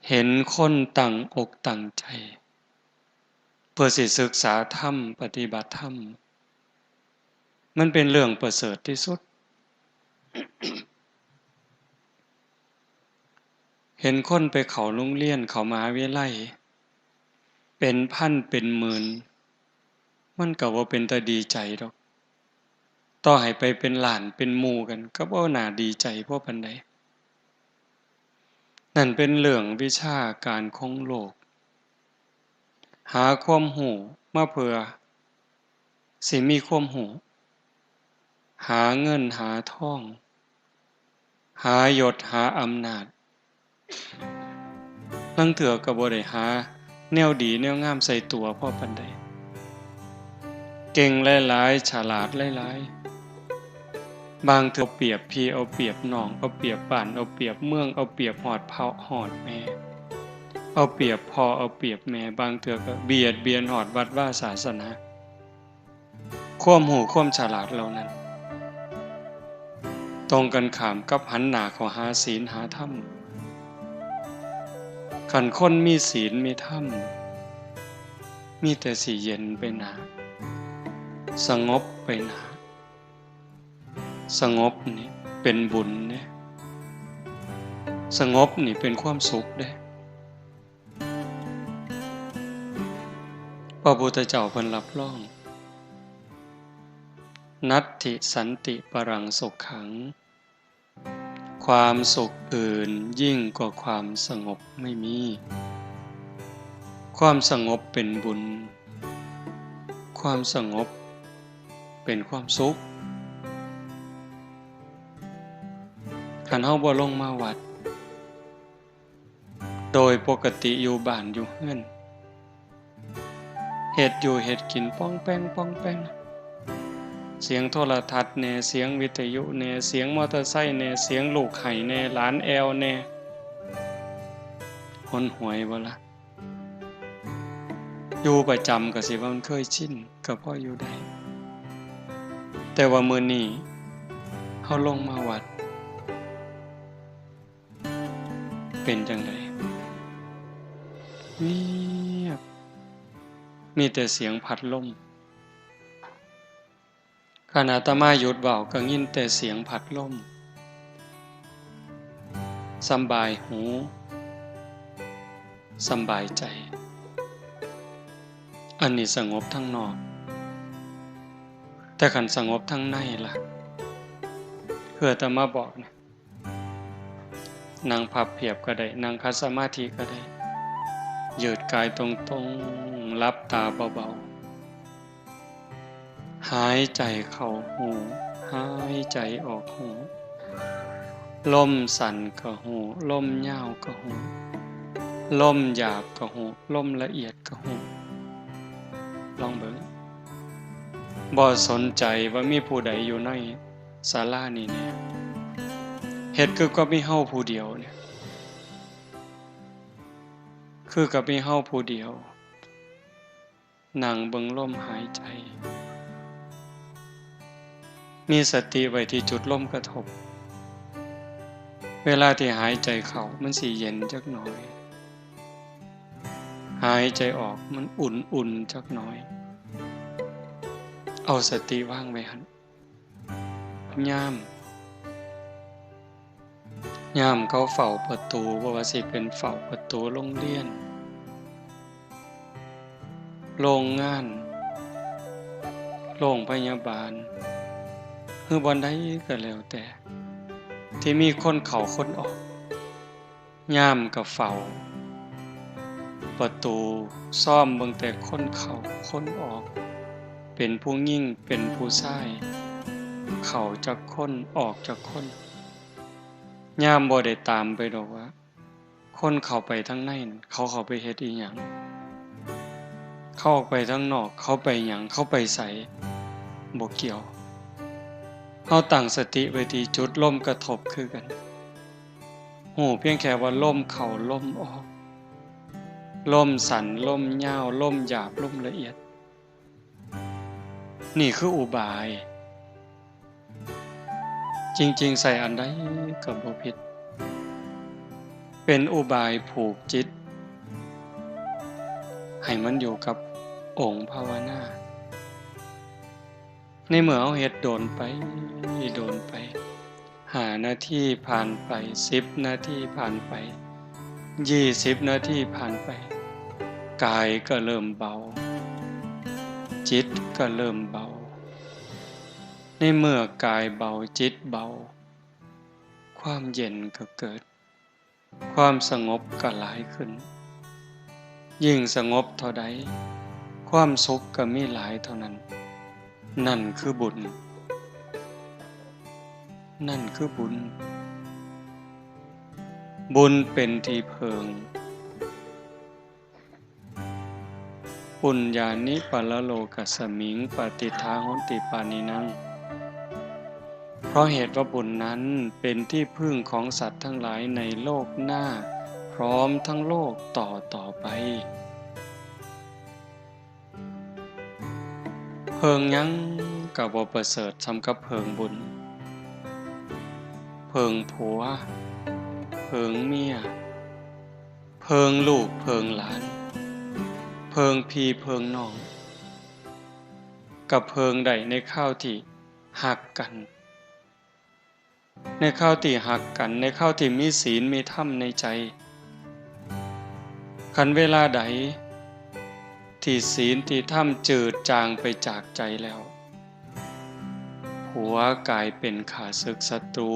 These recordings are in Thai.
เห็นคนตั้งอกตั้งใจเพื่อสิศึกษาธรรมปฏิบัติธรรมมันเป็นเรื่องประเสริฐที่สุด เห็นคนไปเข้าโรงเรียนเข้ามหาวิทยาลัยเป็นพันเป็นหมื่นมันก็บ่เป็นตาดีใจดอกต่อให้ไปเป็นล้านเป็นหมู่กันก็บ่น่าดีใจพอปานใดนั่นเป็นเรื่องวิชาการของโลกหาความรู้มาเพื่อสิมีความรู้หาเงินหาทองหายศหาอำนาจลางเทื่อก็บ่ได้หาแนวดีแนวงามใส่ตัวพอปานใดเก่งหลายๆฉลาดหลายๆบางเทื่อเปรียบพี่เอาเปรียบน้องเอาเปรียบบ้านเอาเปรียบเมืองเอาเปรียบฮอดพ่อฮอดแม่เอาเปรียบพ่อเอาเปรียบแม่บางเทื่อก็เบียดเบียนฮอดวัดวาศาสนาความรู้ความฉลาดเหล่านั้นตรงกันข้ามกับหันหน้าเข้าหาศีลหาธรรมคันคนมีศีลมีธรรมมีแต่สิเย็นไปหนาสงบไปหนาสงบนี่เป็นบุญเด้สงบนี่เป็นความสุขเด้พระพุทธเจ้าเพิ่นรับรองนัตถิสันติปรังสุขขังความสุขอื่นยิ่งกว่าความสงบไม่มีความสงบเป็นบุญความสงบเป็นความสุขคันเฮาบ่ลงมาวัดโดยปกติอยู่บ้านอยู่เรือนเฮ็ดอยู่เฮ็ดกินป้องแป้งป้องแป้งเสียงโทรทัศน์แน่เสียงวิทยุแน่เสียงมอเตอร์ไซค์แน่เสียงลูกไห้แน่หลานแอวแน่หนหวยบ่ล่ะอยู่ประจำก็สิว่ามันเคยชินก็พออยู่ได้แต่ว่ามื้อนี้เฮาลงมาวัดเป็นจังได๋เงียบมีแต่เสียงพัดลมขณะอาตมาหยุดเว้าก็ยินแต่เสียงพัดลมสำบายหูสำบายใจอันนี้สงบทั้งนอกแต่คันสงบทั้งในล่ะคืออาตมาบอกนะนั่งพับเพียบก็ได้นั่งคัดสมาธิก็ได้ยืดกายตรงๆหลับตาเบาๆหายใจเข้าหูหายใจออกหูลมสั่นก็หูลมยาวก็หูลมหยาบก็หูลมละเอียดก็หูลองเบิ่งบ่สนใจว่ามีผู้ใดอยู่ในศาลานี้เนี่ยเฮ็ดคือก็มีเฮาผู้เดียวเนี่ยคือกับมีเฮาผู้เดียวนั่งเบิ่งลมหายใจมีสติไว้ที่จุดลมกระทบเวลาที่หายใจเข้ามันสิเย็นจักหน่อยหายใจออกมันอุ่นๆจักหน่อยเอาสติวางไว้หั่นยามเขาเฝ้าประตูบ่ว่าสิเป็นเฝ้าประตูโรงเรียนโรงงานโรงพยาบาลหรือบ่อนใดก็แล้วแต่ที่มีคนเข้าคนออกยามก็เฝ้าประตูซ่อมเบิ่งแต่คนเข้าคนออกเป็นผู้หญิงเป็นผู้ชายเข้าจักคนออกจักคนยามบ่ได้ตามไปดอกว่าคนเข้าไปทางในเขาเข้าไปเฮ็ดอีหยังเข้าออกไปทางนอกเขาไปหยังเขาไปไสบ่เกี่ยวเฮาตั้งสติไว้ที่จุดลมกระทบคือกันฮู้เพียงแค่ว่าลมเข้าลมออกลมสั้นลมยาวลมหยาบลมละเอียดนี่คืออุบายจริงๆใส่อันใดก็บ่ผิด เป็นอุบายผูกจิตให้มันอยู่กับองค์ภาวนาในเมื่อเอาเฮ็ดโดนไป5 นาทีผ่านไป10 นาทีผ่านไป20 นาทีผ่านไปกายก็เริ่มเบาจิตก็เริ่มเบาในเมื่อกายเบาจิตเบาความเย็นก็เกิดความสงบก็หลายขึ้นยิ่งสงบเท่าใดความสุขก็มีหลายเท่านั้นนั่นคือบุญบุญเป็นที่เพิงปุญญานิปะละโลกัสสมิงปฏิทาโหนติปานินังเพราะเหตุว่าบุญนั้นเป็นที่พึ่งของสัตว์ทั้งหลายในโลกหน้าพร้อมทั้งโลกต่อไปเพิงยังก็บ่ประเสริฐสำกับเพิงบุญเพิงผัวเพิงเมียเพิงลูกเพิงหลานเพิงพี่เพิงน้องกับเพิงใดในข้าวที่หักกันในข้าวที่หักกันในข้าวที่มีศีลมีธรรมในใจคันเวลาใดที่ศีลที่ธรรมจืดจางไปจากใจแล้วผัวกลายเป็นข้าศึกศัตรู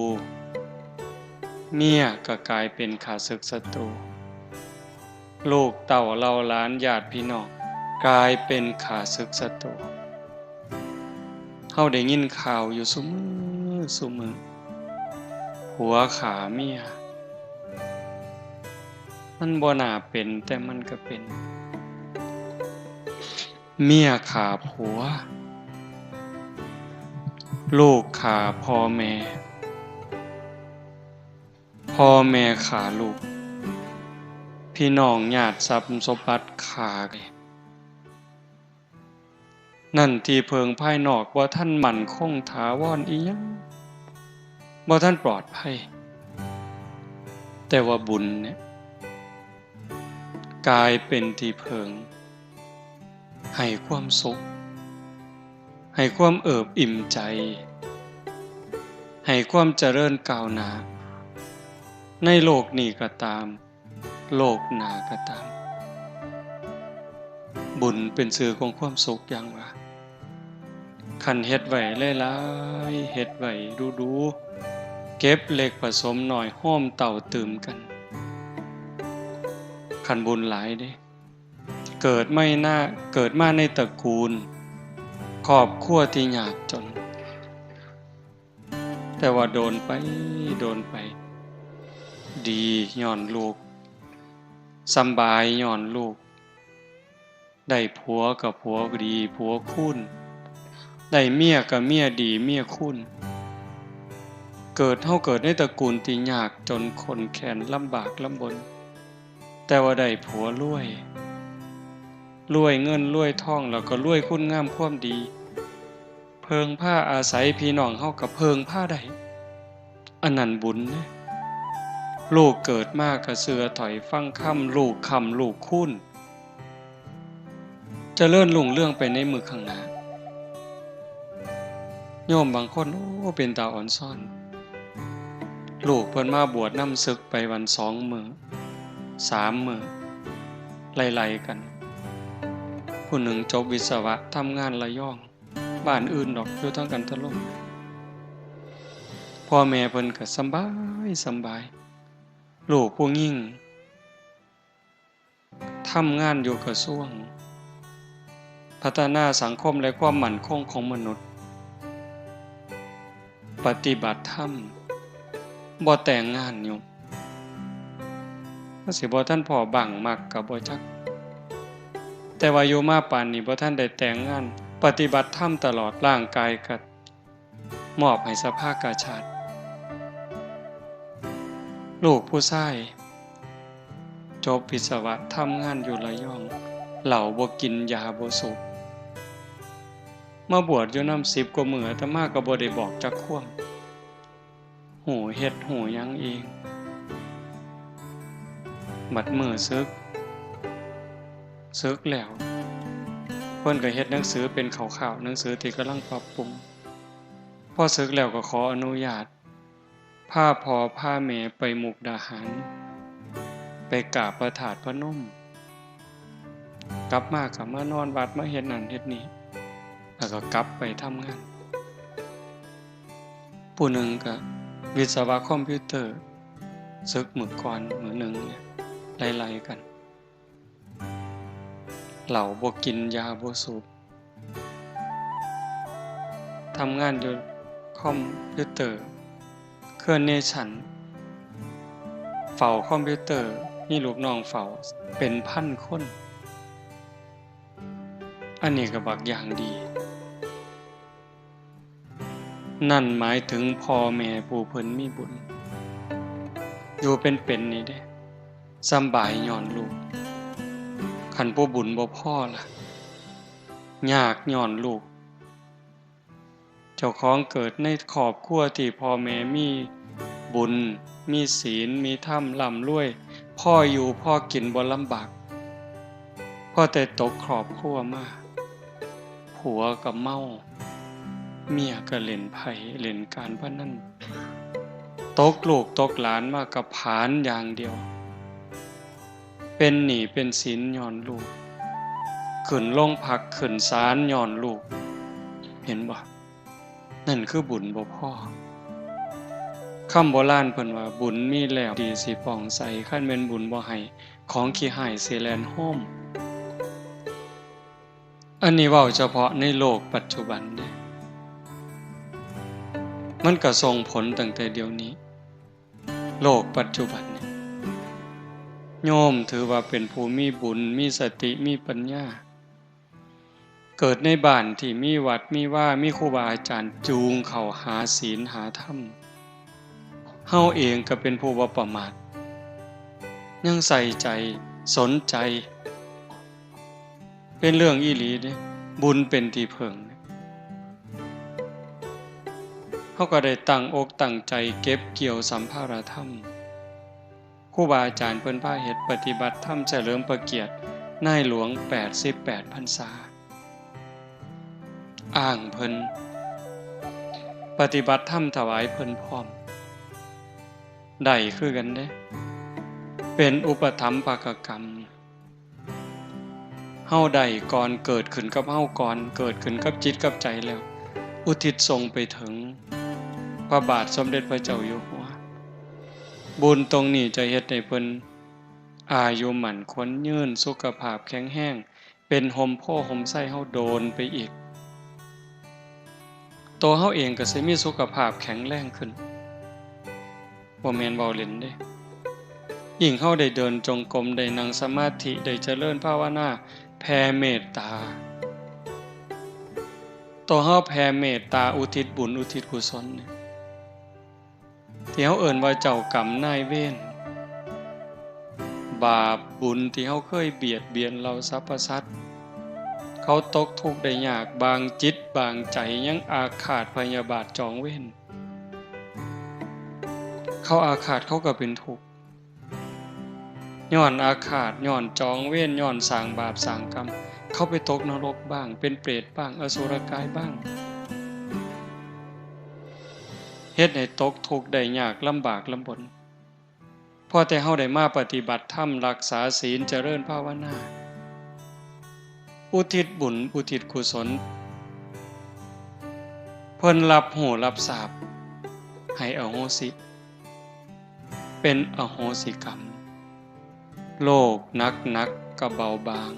เมียก็กลายเป็นข้าศึกศัตรูลูกเต่าเหล่าหลานญาติพี่น้องกลายเป็นข้าศึกศัตรูเฮาได้ยินข่าวอยู่ซุมื้อผัวขาเมียมันบ่น่าเป็นแต่มันก็เป็นเมียขาผัวลูกขาพ่อแม่ขาลูกพี่น้องญาติทรัพย์สมบัติขานั่นที่เพิงภายนอกว่าท่านมั่นคงถาวรอีหยังบ่ท่านปลอดภัยแต่ว่าบุญเนี่ยกลายเป็นที่เพิงให้ความสุขให้ความเอิบอิ่มใจให้ความเจริญก้าวหน้าในโลกนี้ก็ตามโลกหน้าก็ตามบุญเป็นสื่อของความสุขอย่างว่าคันเฮ็ดไว้หลายๆเฮ็ดไว้ดูๆเก็บเล็กผสมน้อยห้อมเต่าตื่มกันคันบุญหลายเด้เกิดมาในตระกูลครอบครัวที่ยากจนแต่ว่าโดนไปดีย้อนลูกสำบายย้อนลูกได้ผัวกับผัวดีผัวคุณได้เมียกับเมียดีเมียคุณเกิดในตระกูลที่ยากจนคนแค้นลำบากลำบนแต่ว่าได้ผัวรวยเงินรวยทองแล้วก็รวยคุณงามความดีเพิงผ้าอาศัยพี่น้องเฮากับเพิงผ้าได้อันนั้นบุญนะลูกเกิดมากก็เสือถอยฟังค่ำลูกคุณเจริญรุ่งเรื่องไปในมือข้างหน้าโยมบางคนเป็นตาอ่อนซ่อนลูกเพิ่นมาบวชนำศึกไปวัน2 มื้อ3 มื้อไล่ๆกันผู้หนึ่งจบวิศวะทำงานระยองบ้านอื่นดอกอยู่ทั้งกันทะลมพ่อแม่เพิ่นก็สบายลูกผู้หญิงทำงานอยู่กระทรวงพัฒนาสังคมและความมั่นคงของมนุษย์ปฏิบัติธรรมบ่แต่งงานอยู่ก็สิบ่ท่านพ่อบังมักก็บ่จักแต่ว่าอยู่มาปานนี้บ่ท่านได้แต่งงานปฏิบัติธรรมตลอดร่างกายก็มอบให้สภากาชาติลูกผู้ชายจบวิศวะทำงานอยู่ระยองเหล้าบ่กินยาบ่สูบมาบวชอยู่นำ10 กว่ามื้ออาตมาก็บ่ได้บอกจักความหูเฮ็ดหูหยังเอง บัดมื้อศึกแล้วเพิ่นก็เฮ็ดหนังสือเป็นข่าวๆหนังสือที่กำลังปรับปรุงพอศึกแล้วก็ขออนุญาตพาพ่อพาแม่ไปมุกดาหารไปกราบพระธาตุพนมกลับมาก็มานอนวัดมาเฮ็ดนั่นเฮ็ดนี่แล้วก็กลับไปทำงานผู้หนึ่งก็วิศวะคอมพิวเตอร์ศึกมื้อก่อนมื้อหนึ่งเนี่ยไล่ๆกันเหล้าบ่กินยาบ่สูบทำงานอยู่คอมพิวเตอร์เครื่องเนชั่นเฝ้าคอมพิวเตอร์มีลูกน้องเฝ้าเป็นพันคนอันนี้ก็บักอย่างดีนั่นหมายถึงพ่อแม่ผู้เพิ่นมีบุญอยู่เป็นนี่เด้สำบายย้อนลูกคันผู้บุญบ่พอล่ะยากย้อนลูกเจ้าของเกิดในครอบครัวที่พ่อแม่มีบุญมีศีลมีธรรมร่ำรวยพ่ออยู่พ่อกินบ่ลำบากพ่อแต่ตกครอบครัวมาผัวก็เมาเมียก็เล่นไพ่เล่นการพนันตกลูกตกหลานมากับผานอย่างเดียวเป็นหนี้เป็นสินย้อนลูกขึ้นโรงพักขึ้นศาลย้อนลูกเห็นบ่นั่นคือบุญบ่พอคำโบราณเพิ่นว่าบุญมีแล้วดีสิป่องใสคันแม่นบุญบ่ให้ของขี้หายสิแล่นโฮมอันนี้เว้าเฉพาะในโลกปัจจุบันเด้มันก็ส่งผลตั้งแต่เดี๋ยวนี้โลกปัจจุบันเนี่ยโยมถือว่าเป็นผู้มีบุญมีสติมีปัญญาเกิดในบ้านที่มีวัดมีว่ามีครูบาอาจารย์จูงเข้าหาศีลหาธรรมเฮาเองก็เป็นผู้บ่ประมาทยังใส่ใจสนใจเป็นเรื่องอีหลีเด้บุญเป็นที่พึ่งเฮาก็ได้ตั้งอกตั้งใจเก็บเกี่ยวสัมภารธรรมครูบาอาจารย์เพิ่นพาเฮ็ดปฏิบัติธรรมเฉลิมพระเกียรตินายหลวง88พรรษาอ้างเพิ่นปฏิบัติธรรมถวายเพิ่นพร้อมได้คือกันเด้เป็นอุปถัมภกกรรมเฮาได้ก่อนเกิดขึ้นกับเฮาก่อนเกิดขึ้นกับจิตกับใจแล้วอุทิศส่งไปถึงพระบาทสมเด็จพระเจ้าอยู่หัวบุญตรงนี้จะเฮ็ดให้เพิ่นอายุหมั่นขวัญยืนสุขภาพแข็งแรงเป็นห่มโพห่มไส้เฮาโดนไปอีกตัวเฮาเองก็สิมีสุขภาพแข็งแรงขึ้นบ่แม่นเว้าเล่นเด้ยิ่งเฮาได้เดินจงกรมได้นั่งสมาธิได้เจริญภาวนาแผ่เมตตาตัวเฮาแผ่เมตตาอุทิศบุญอุทิศกุศลเนี่ยที่เฮาเอิ้นว่าเจ้ากรรมนายเวรบาปบุญที่เฮาเคยเบียดเบียนเราสรรพสัตว์เขาตกทุกข์ได้ยากบางจิตบางใจยังอาฆาตพยาบาทจองเวรเขาอาฆาตเขาก็เป็นทุกข์ย้อนอาฆาตย้อนจองเวรย้อนสร้างบาปสร้างกรรมเขาไปตกนรกบ้างเป็นเปรตบ้างอสุรกายบ้างเฮ็ดให้ตกทุกข์ได้ยากลำบากลำบนพอแต่เฮาได้มาปฏิบัติธรรมรักษาศีลเจริญภาวนาอุทิศบุญอุทิศกุศลเพิ่นรับหูรับทราบให้อโหสิเป็นอโหสิกรรมโลกนักก็เบาบาง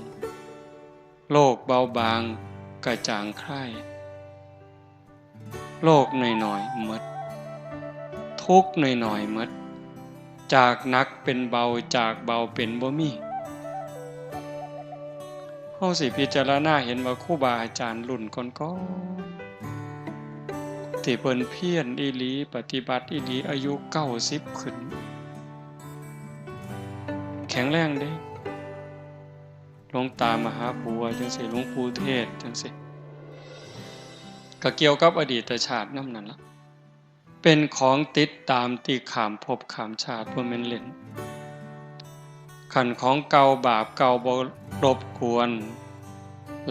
โลกเบาบางก็จางคลายโลกน้อยๆหมดทุกข์น้อยๆหมดจากหนักเป็นเบาจากเบาเป็นบ่มีเฮาสิพิจารณาเห็นว่าครูบาอาจารย์รุ่นก่อนๆที่เพิ่นเพียรอีหลีปฏิบัติอีหลีอายุ90ขึ้นแข็งแรงเด้หลวงตามหาบัวจังซี่หลวงปู่เทศจังซี่ก็เกี่ยวกับอดีตชาตินำนั่นล่ะเป็นของติดตามที่ข้ามภพข้ามชาติบ่แม่นเล่น ขันของเก่าบาปเก่าบ่รบกวน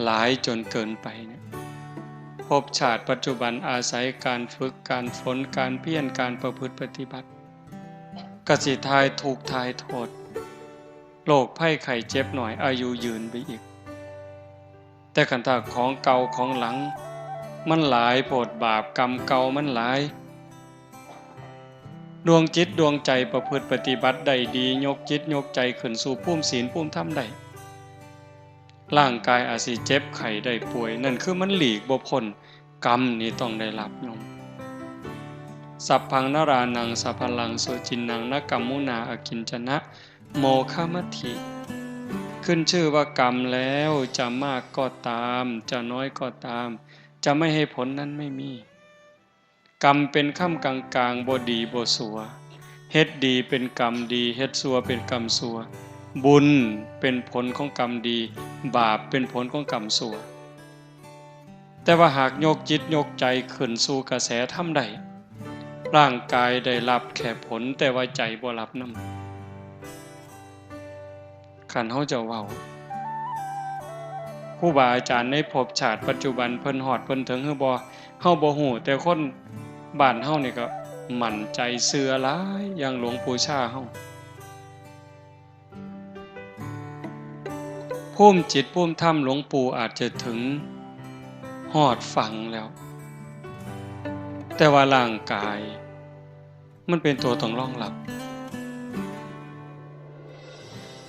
หลายจนเกินไปเนี่ยภพชาติปัจจุบันอาศัยการฝึกการฝนการเพียรการประพฤติปฏิบัติกสิทายถูกทายโทษโรคภัยไข้เจ็บหน่อยอายุยืนไปอีกแต่ขันถ้าของเก่าของหลังมันหลายโพดบาปกรรมเก่ามันหลายดวงจิตดวงใจประพฤติปฏิบัติได้ดียกจิตยกใจขึ้นสู่ภูมิศีลภูมิธรรมได้ร่างกายอาจสิเจ็บไข้ได้ป่วยนั่นคือมันหลีกบ่พ้นกรรมนี่ต้องได้รับยมสัพพังนรานังสัพพลังโสจินนังนกัมมุนาอกินจนะโมฆะมัตถิขึ้นชื่อว่ากรรมแล้วจะมากก็ตามจะน้อยก็ตามจะไม่ให้ผลนั้นไม่มีกรรมเป็นค่ำกลางๆบ่ดีบ่สัวเฮ็ดดีเป็นกรรมดีเฮ็ดสัวเป็นกรรมสัวบุญเป็นผลของกรรมดีบาปเป็นผลของกรรมสัวแต่ว่าหากโยกจิตโยกใจขึ้นสู่กระแสธรรมใดร่างกายได้รับแค่ผลแต่ว่าใจบ่รับนำคันเฮาจะเว้าครูบาอาจารย์ในภพชาติปัจจุบันเพิ่นฮอดเพิ่นถึงคือบ่เฮาบ่ฮู้แต่คนบ้านเฮานี่ก็มั่นใจเชื่อหลายอย่างหลวงปู่ชาเฮาภูมิจิตภูมิธรรมหลวงปู่อาจจะถึงฮอดฝั่งแล้วแต่ว่าร่างกายมันเป็นตัวต้องรองรับ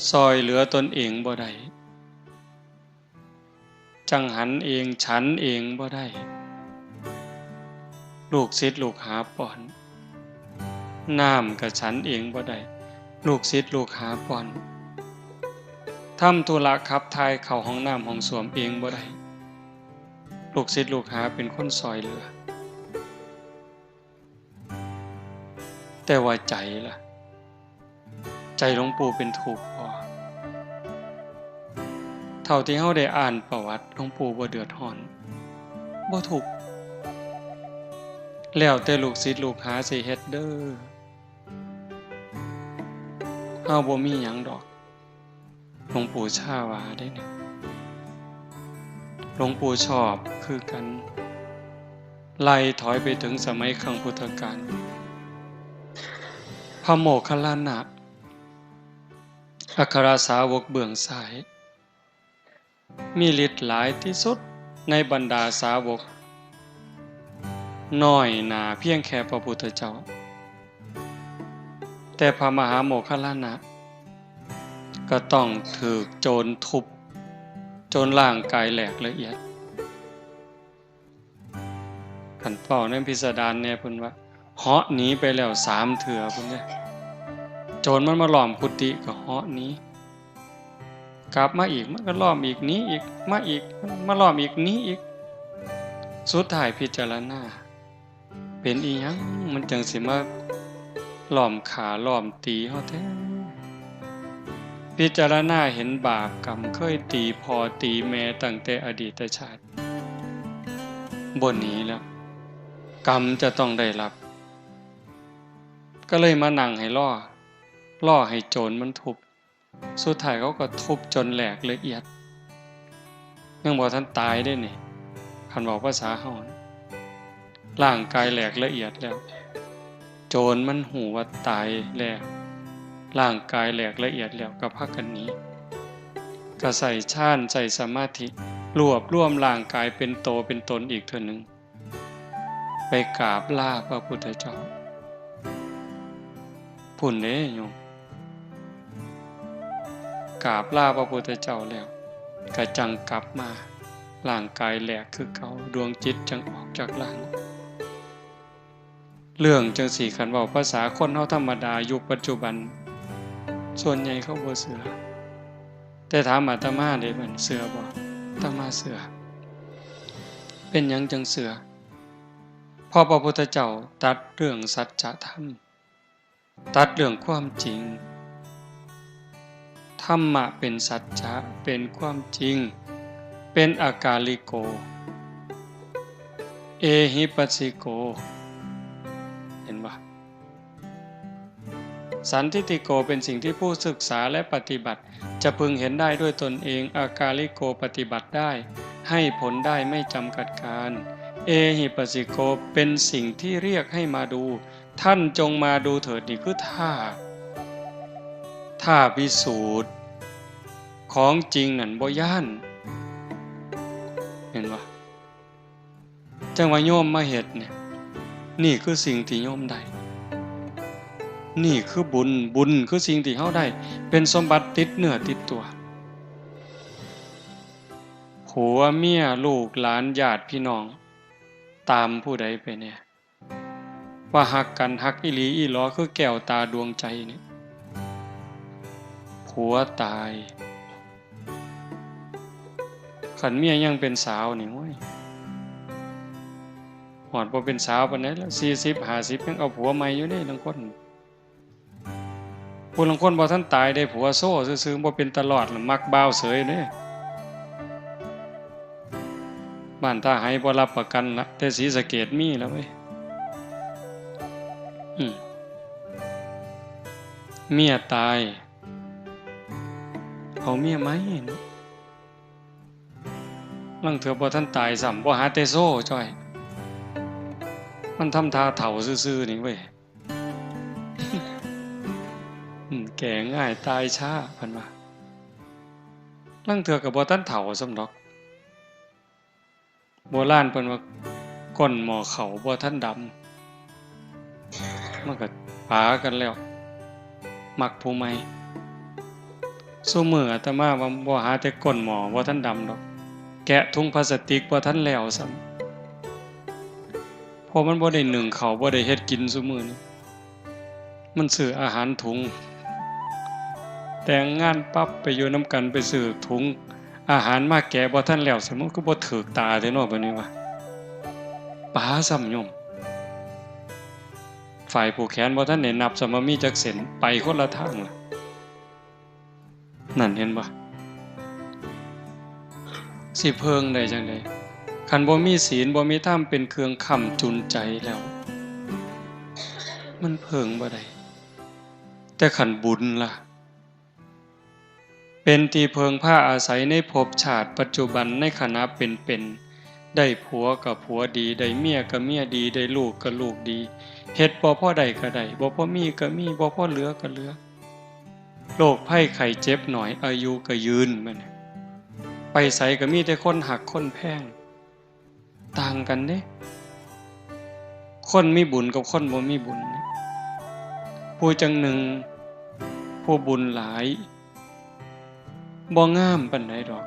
ซอยเหลือตนเองบ่ได้จังหันเองฉันเองบ่ได้ลูกศิษย์ลูกหาป้อนน้ำกับฉันเองบ่ได้ลูกศิษย์ลูกหาป้อนทำธุระขับถ่ายเข้าห้องน้ำห้องส้วมเองบ่ได้ลูกศิษย์ลูกหาเป็นคนซอยเหลือแต่ว่าใจล่ะใจหลวงปู่เป็นทุกข์พอเท่าที่เฮาได้อ่านประวัติหลวงปู่บ่เดือดร้อนบ่ทุกข์แล้วแต่ลูกศิษย์ลูกหาสิเฮ็ดเด้อเฮาบ่มีหยังดอกหลวงปู่ชาว่าได้นี่หลวงปู่ชอบคือกันไล่ถอยไปถึงสมัยครั้งพุทธกาลพระโมคคัลลานะอัครสาวกเบื้องซ้ายมีฤทธิ์หลายที่สุดในบรรดาสาวกน้อยหนาเพียงแค่พระพุทธเจ้าแต่พระมหาโมคคัลลานะก็ต้องถูกโจรทุบจนร่างกายแหลกละเอียดขันเฝ้าในพิสดารเนี่ยเพิ่นว่าเหาะหนีไปแล้ว3 เทื่อเพิ่นเนี่ยโจรมันมาล้อมกุฏิก็เหาะหนีกลับมาอีกมันก็ล้อมอีกหนีอีกมาอีกมาล้อมอีกหนีอีกสุดท้ายพิจารณาเป็นอีหยังมันจังสิมาล้อมขาล้อมตีเฮาแท้พิจารณาเห็นบาปกรรมเคยตีพ่อตีแม่ตั้งแต่อดีตชาติบ่หนีแล้วกรรมจะต้องได้รับก็เลยมานั่งให้ล่อให้โจรมันทุบสุดท้ายเขาก็ทุบจนแหลกละเอียดยังบ่ทันตายได้นี่คันบอกภาษาเฮาร่างกายแหลกละเอียดแล้วโจรมันหูว่าตายแล้วร่างกายแหลกละเอียดแล้วก็พากันหนีก็ใส่ฌานใส่สมาธิรวบรวมร่างกายเป็นโตเป็นตนอีกเทื่อนึงไปกราบลาพระพุทธเจ้าพุ่นเด้โยมกราบลาพระพุทธเจ้าแล้วก็จังกลับมาร่างกายแหลกคือเก่าดวงจิตจังออกจากร่างเรื่องจังสี่คันเว้าภาษาคนเฮาธรรมดายุคปัจจุบันส่วนใหญ่เขาบ่เชื่อแต่ถามอาตมาได้บัดเชื่อบ่อาตมาเชื่อเป็นหยังจังเชื่อเพราะพระพุทธเจ้าตรัสเรื่องสัจธรรมตรัสเรื่องความจริงธรรมะเป็นสัจจะเป็นความจริงเป็นอากาลิโกเอหิปัสสิโกเห็นบ่ สันทิฏฐิโกเป็นสิ่งที่ผู้ศึกษาและปฏิบัติจะพึงเห็นได้ด้วยตนเองอากาลิโกปฏิบัติได้ให้ผลได้ไม่จำกัดการเอหิปัสสิโกเป็นสิ่งที่เรียกให้มาดูท่านจงมาดูเถิดนี่คือท่าพิสูจน์ของจริงนั่นบ่ย่านเห็นว่าจังว่าโยมมาเฮ็ดเนี่ยนี่คือสิ่งที่โยมได้นี่คือบุญคือสิ่งที่เฮาได้เป็นสมบัติติดเนื้อติดตัวผัวเมียลูกหลานญาติพี่น้องตามผู้ใดไปเนี่ยว่าฮักกันฮักอีหลีอีหลอคือแก้วตาดวงใจเนี่ยผัวตายขันเมียยังเป็นสาวนี่โว้ยหอดบ่เป็นสาวปานใดแล้ว40 50ยังเอาผัวใหม่อยู่เด้บางคนผู้ลางคนบ่ทันตายได้ผัวโซ่ซื่อๆบ่เป็นตลอดมักบ่าวเสยเด้บ้านตาไห้บ่รับประกันละแต่ศรีสะเกษมีแล้วเว้ยเมียตายเอาเมียไหมลังเถื่อบ่ทันตายซ้ำบ่หาแต่โซ่จ้อยมันทำท่าเฒ่าซื่อๆนี่เว้ยแก่ง่ายตายช้าเพิ่นว่าลังเถื่อก็บ่ทันเฒ่าซ้ำดอกโบราณเพิ่นว่าก้นหม้อข้าวบ่ทันดำมันก็ปากันแล้วมักผู้ใหม่ซุมื้ออาตมาว่าบ่หาแต่ก้นหม้อบ่ทันดำดอกแกะถุงพลาสติกบ่ทันแล้วซ้ำเพราะมันบ่ได้นึ่งข้าวบ่ได้เฮ็ดกินซุมื้อนี้มันซื้ออาหารถุงแต่งงานปั๊บไปอยู่นำกันไปซื้อถุงอาหารมาแกะบ่ทันแล้วซะมันก็บ่ถูกตาแท้เนาะบัดนี้ว่าปาซ้ำโยมฝ่ายผู้แขนบ่ทันได้นับซะว่ามีจักเส้นไปคนละทางล่ะนั่นเห็นบ่สิเพิงได้จังได๋คันบ่มีศีลบ่มีธรรมเป็นเครื่องค้ำจุนใจแล้วมันเพิงบ่ได้แต่คันบุญล่ะเป็นที่เพิงผ้าอาศัยในภพชาติปัจจุบันในขณะเป็นได้ผัวกับผัวดีได้เมียกับเมียดีได้ลูกกับลูกดีเฮ็ดบ่พอได้ก็ได้บ่พอมีก็มีบ่พอเหลือก็เหลือโรคภัยไข้เจ็บหน่อยอายุก็ยืนบัดนี้ไปไสก็มีแต่คนหักคนแพงต่างกันเด้คนมีบุญกับคนบ่มีบุญผู้จังหนึ่งผู้บุญหลายบ่งามปานใดดอก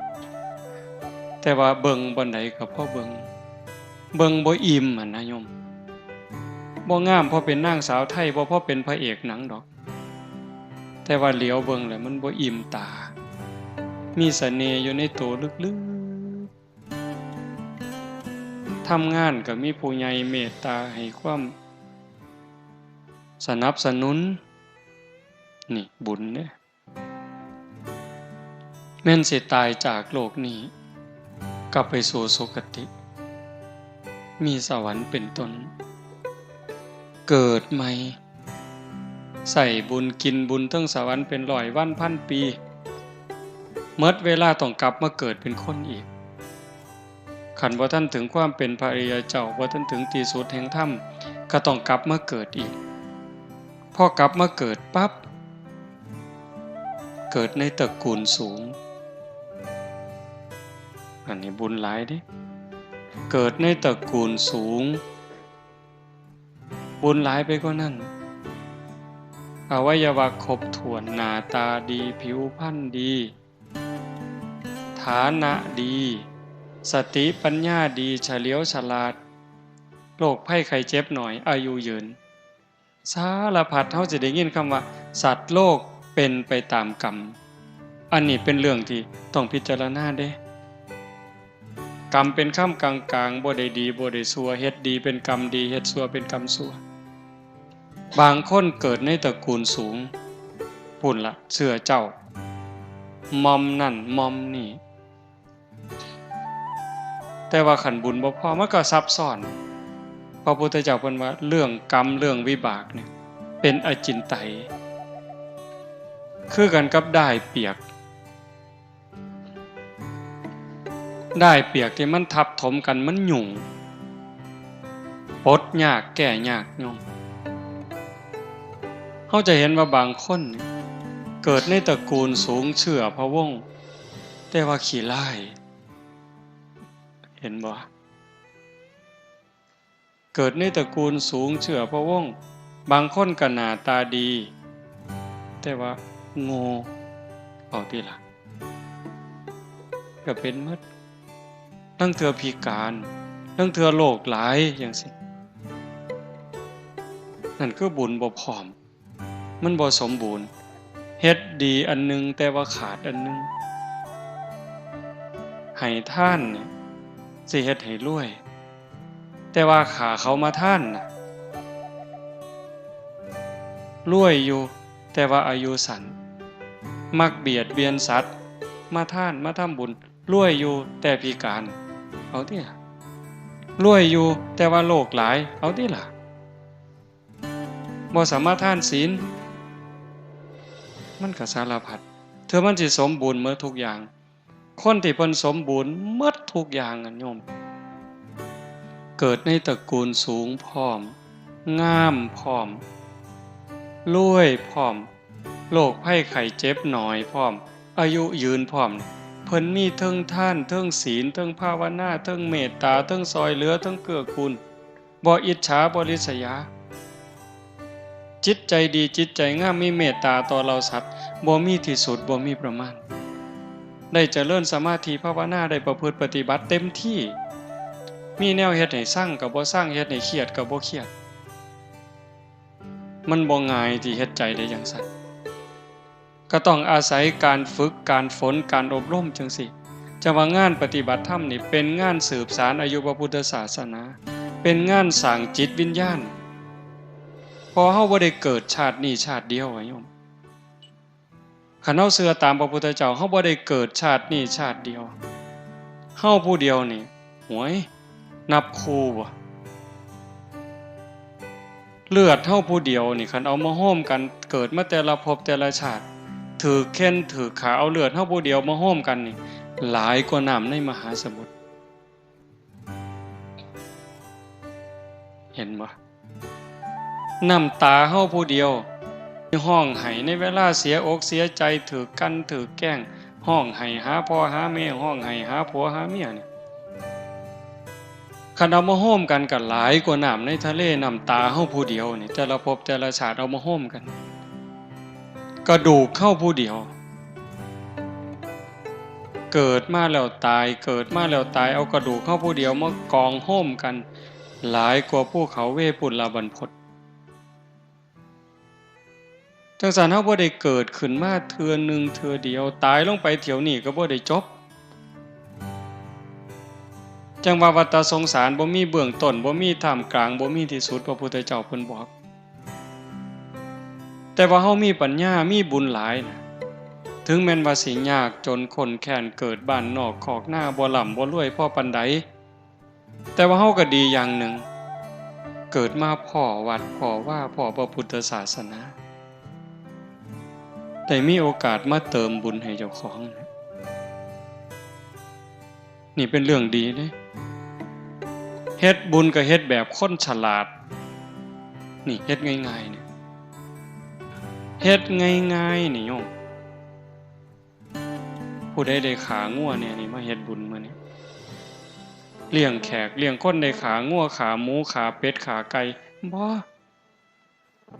แต่ว่าเบิ่งปานใดก็พอเบิ่งบ่อิ่มนะโยมบ่งามพอเป็นนางสาวไทยบ่พอเป็นพระเอกหนังดอกแต่ว่าเหลียวเบิ่งแล้วมันบ่อิ่มตามีเสน่ห์อยู่ในตัวลึกๆทำงานก็มีผู้ใหญ่เมตตาให้ความสนับสนุนนี่บุญเด้แม่นสิตายจากโลกนี้กลับไปสู่สุคติมีสวรรค์เป็นต้นเกิดใหม่ใส่บุญกินบุญทั้งสวรรค์เป็นร้อยวันพันปีเมื่อเวลาต้องกลับมาเกิดเป็นคนอีกขันบ่ทันถึงความเป็นพระอริยเจ้าบ่ทันถึงที่สุดแห่งธรรมก็ต้องกลับมาเกิดอีกพอกลับมาเกิดปั๊บเกิดในตระกูลสูงอันนี้บุญหลายดิเกิดในตระกูลสูงบุญหลายไปกว่านั้นอวัยวะครบถ้วนหน้าตาดีผิวพรรณดีฐานะดีสติปัญญาดีเฉลียวฉลาดโรคภัยไข้เจ็บหน่อยอายุยืนสารพัดเฮาสิได้ยินคำว่าสัตว์โลกเป็นไปตามกรรมอันนี้เป็นเรื่องที่ต้องพิจารณาเด้กรรมเป็นค่ำกลางๆบ่ได้ดีบ่ได้ชั่วเฮ็ดดีเป็นกรรมดีเฮ็ดชั่วเป็นกรรมชั่วบางคนเกิดในตระกูลสูงพุ่นละเชื่อเจ้ามอมนั่นมอมนี่แต่ว่าขันบุญบ่พอมันก็ซับซ้อนพระพุทธเจ้าเพิ่นว่าเรื่องกรรมเรื่องวิบากเนี่ยเป็นอจินไตย คือกันกับด้ายเปียกด้ายเปียกที่มันทับถมกันมันหยุ่งปลดยากแก้ยากโยมเขาจะเห็นว่าบางคนเกิดในตระกูลสูงเชื่อพระวงศ์แต่ว่าขี้ร้ายเห็นบ่เกิดในตระกูลสูงเชื่อพระวงศ์บางคนก็หน้าตาดีแต่ว่าโง่เอาติล่ะก็เป็นหมดทั้งเทื่อพิการทั้งเทื่อโรคหลายจังซี่นั่นคือบุญบ่พร้อมมันบ่สมบูรณ์เฮ็ดดีอันนึงแต่ว่าขาดอันนึงให้ท่านเนี่ยสิเฮ็ดให้รวยแต่ว่าขาเขามาท่านน่ะรวยอยู่แต่ว่าอายุสั้นมักเบียดเบียนสัตว์มาท่านมาทำบุญรวยอยู่แต่พิการเอาติล่ะรวยอยู่แต่ว่าโรคหลายเอาติล่ะบ่สามารถทานศีลมันก็สารพัดเธอมันสิสมบูรณ์หมดทุกอย่างคนที่เพิ่นสมบูรณ์หมดทุกอย่างอะโยมเกิดในตระกูลสูงพร้อมงามพร้อมรวยพร้อมโรคภัยไข้เจ็บน้อยพร้อมอายุยืนพร้อมเพิ่นมีเทิงทานเทิงศีลเทิงภาวนาเทิงเมตตาเทิงซอยเหลือเทิงเกื้อกูลบ่อิจฉาบ่ริษยาจิตใจดีจิตใจงามมีเมตตาต่อเราสัตว์บ่มีที่สุดบ่มีประมาณได้เจริญสมาธิภาวนาได้ประพฤติปฏิบัติเต็มที่มีแนวเฮ็ดให้สร้างก็บ่สร้างเฮ็ดให้เครียดก็บ่เครียดมันบ่ง่ายที่เฮ็ดใจได้จังซั่นก็ต้องอาศัยการฝึกการฝนการอบรมจังซี่จะว่างานปฏิบัติธรรมนี่เป็นงานสืบสานอายุพระพุทธศาสนาเป็นงานสร้างจิตวิญญาณพอเฮาบ่ได้เกิดชาตินี้ชาติเดียวโยมคันเฮาเชื่อตามพระพุทธเจ้าเฮาบ่ได้เกิดชาตินี้ชาติเดียวเฮาผู้เดียวนี่หวยนับคู่บ่เลือดเฮาผู้เดียวนี่คันเอามาโฮมกันเกิดมาแต่ละภพแต่ละชาติถือแค้นถือขาเอาเลือดเฮาผู้เดียวมาโฮมกันนี่หลายกว่าน้ำในมหาสมุทรเห็นบ่น้ำตาเฮาผู้เดียวห้องไห้ในเวลาเสียอกเสียใจถือกันถือแกล้งห้องไห้หาพ่อหาแม่ห้องไห้หาผัวหาเมียเนี่ยคันเอามาโฮมกันก็หลายกว่าน้ำในทะเลน้ำตาเฮาผู้เดียวนี่แต่ละภพแต่ละชาติเอามาโฮมกันกระดูกเข้าผู้เดียวเกิดมาแล้วตายเกิดมาแล้วตายเอากระดูกเข้าผู้เดียวมากองโฮมกันหลายกว่าภูเขาเวปุลบรรพตจังซั่นเฮาบ่ได้เกิดขึ้นมาเทื่อนึงเทื่อเดียวตายลงไปเที่ยวนี้ก็บ่ได้จบจังว่าวัฏสงสารบ่มีเบื้องต้นบ่มีท่ามกลางบ่มีที่สุดพระพุทธเจ้าเพิ่นบอกแต่ว่าเฮามีปัญญามีบุญหลายนะถึงแม้นว่าสิยากจนคนแค้นเกิดบ้านนอกคอกหน้าบ่ร่ำบ่รวยพอปานใดแต่ว่าเฮาก็ดีอย่างหนึ่งเกิดมาพ้อวัดพ้อว่าพ้อพระพุทธศาสนาได้มีโอกาสมาเติมบุญให้เจ้าของนี่เป็นเรื่องดีเด้เฮ็ดบุญก็เฮ็ดแบบคนฉลาดนี่เฮ็ดง่ายๆนี่เฮ็ดง่ายๆนี่โยมผู้ใดได้ขางัวเนี่ยนี่มาเฮ็ดบุญมื้อนี้เลี้ยงแขกเลี้ยงคนได้ขางัวขาหมูขาเป็ดขาไก่บ่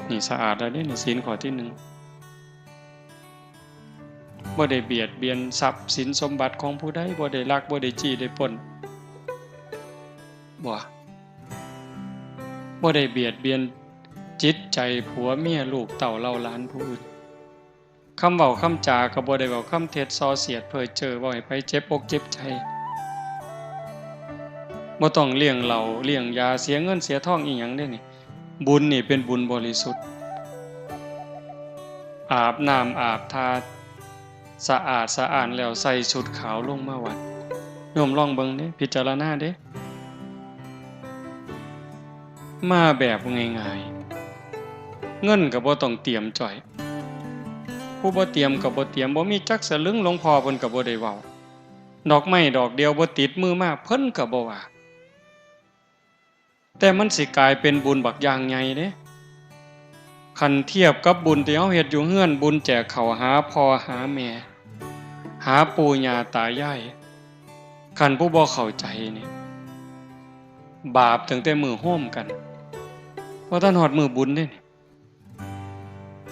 นี่สะอาดแล้วเด้นี่ศีลข้อที่1บ่ได้เบียดเบียนทรัพย์สินสมบัติของผู้ใดบ่ได้ลักบ่ได้จี้ได้ปล้นบ่ได้เบียดเบียนจิตใจผัวเมียลูกเต้าเล่าหลานผู้อื่นคำเว้าคำจาก็บ่ได้เว้าคำเท็จส่อเสียดเพ้อเจ้อเว้าให้ไผเจ็บอกเจ็บใจบ่ต้องเลี้ยงเหล้าเลี้ยงยาเสียเงินเสียทองอีหยังเด้นี่บุญนี่เป็นบุญบริสุทธิ์อาบน้ำอาบทาสะอาดสะอ้านแล้วใส่ชุดขาวลงมาวัดโยมลองเบิ่งเด้พิจารณาเด้มาแบบง่ายๆเงินก็บ่ต้องเตรียมจ่อย ผู้บ่เตรียมก็บ่เตรียมบ่มีจักสลึงหลวงพ่อเพิ่นก็บ่ได้เว้าดอกไม้ดอกเดียวบ่ติดมือมาเพิ่นก็บ่ว่าแต่มันสิกลายเป็นบุญบักอย่างใหญ่เด้คันเทียบกับบุญที่เฮาเฮ็ดอยู่เฮือนบุญแจกข้าวหาพ่อหาแม่หาปู่ย่าตายายคันผู้บ่เข้าใจนี่บาปตั้งแต่มื้อโฮมกันบ่ทันฮอดมื้อบุญเด้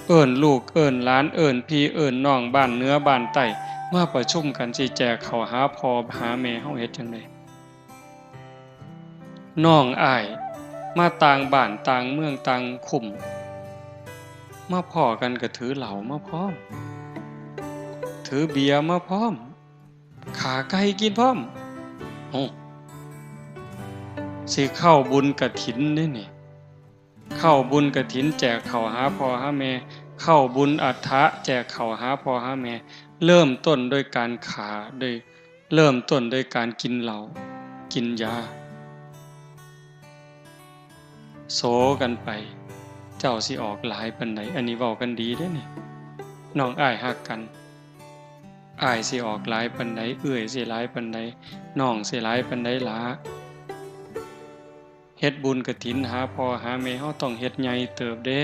เอิ้นลูกเอิ้นหลานเอิ้นพี่เอิ้นน้องบ้านเหนือบ้านใต้มาประชุมกันสิแจกข้าวหาพ่อหาแม่เฮาเฮ็ดจังได๋น้องอ้ายมาต่างบ้านต่างเมืองต่างคุมมาพ้อกันก็ถือเหล้ามาพร้อมถือเบียร์มาพร้อมขาไก่กินพร้อมโอ้สิเข้าบุญกฐินนี่นี่เข้าบุญกฐินแจกข้าวหาพ่อหาแม่เข้าบุญอัฏฐะแจกข้าวหาพ่อหาแม่เริ่มต้นด้วยการขาด้วยเริ่มต้นด้วยการกินเหล้ากินยาโสกันไปเจ้าสิออกหลายปานใดอันนี้เว้ากันดีเด้นี่น้องอ้ายฮักกันอ้ายสิออกหลายปานใดเอื้อยสิหลายปานใดน้องสิหลายปานใดล่ะเฮ็ดบุญกฐินหาพ่อหาแม่เฮาต้องเฮ็ดใหญ่เติบเด้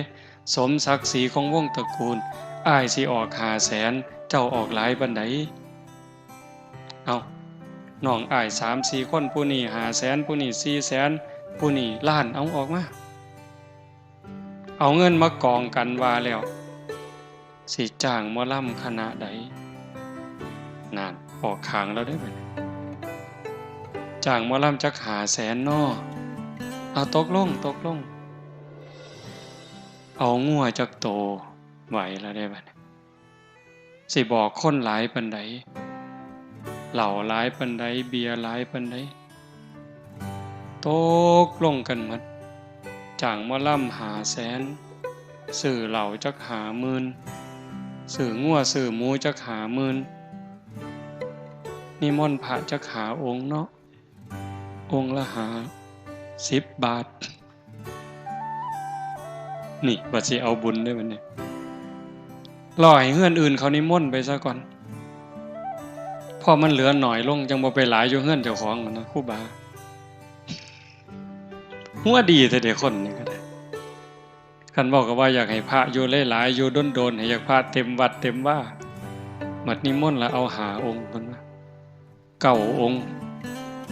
สมศักดิ์ศรีของวงตระกูลอ้ายสิออก500,000เจ้าออกหลายปานใดเอาน้องอ้าย 3-4 คนผู้นี้500,000ผู้นี้400,000ผู้นี้ล้านเอาออกมาเอาเงินมากองกันว่าแล้วสิจ้างหมอลำคณะใดนั่นออกข้างแล้วได้บัดจ้างหมอลำจัก500,000น้อเอาตกลงเอางัวจักโตไหวแล้วได้บัดสิบอกคนหลายปานใดเหล้าหลายปานใดเบียร์หลายปานใดตกลงกันหมดจ้างหมอลำ500,000ซื้อเหล้าจัก50,000ซื้องัวซื้อหมูจัก50,000นิมนต์พระจัก5 องค์เนาะองค์ละ10 บาทนี่บัดสิเอาบุญได้บัดนี้รอให้เฮือนอื่นเขานิมนต์ไปซะก่อนพอมันเหลือหน่อยลงจังบ่ไปหลายอยู่เฮือนเจ้าของนะครูบาหัวดีแต่เด็กคนนี่ก็ได้คันบอกก็ว่าอยากให้พระอยู่หลายๆอยู่โดนๆให้อยากพระเต็มวัดเต็มว่ามัดนิมนต์แล้วเอา5 องค์เพิ่นว่า9 องค์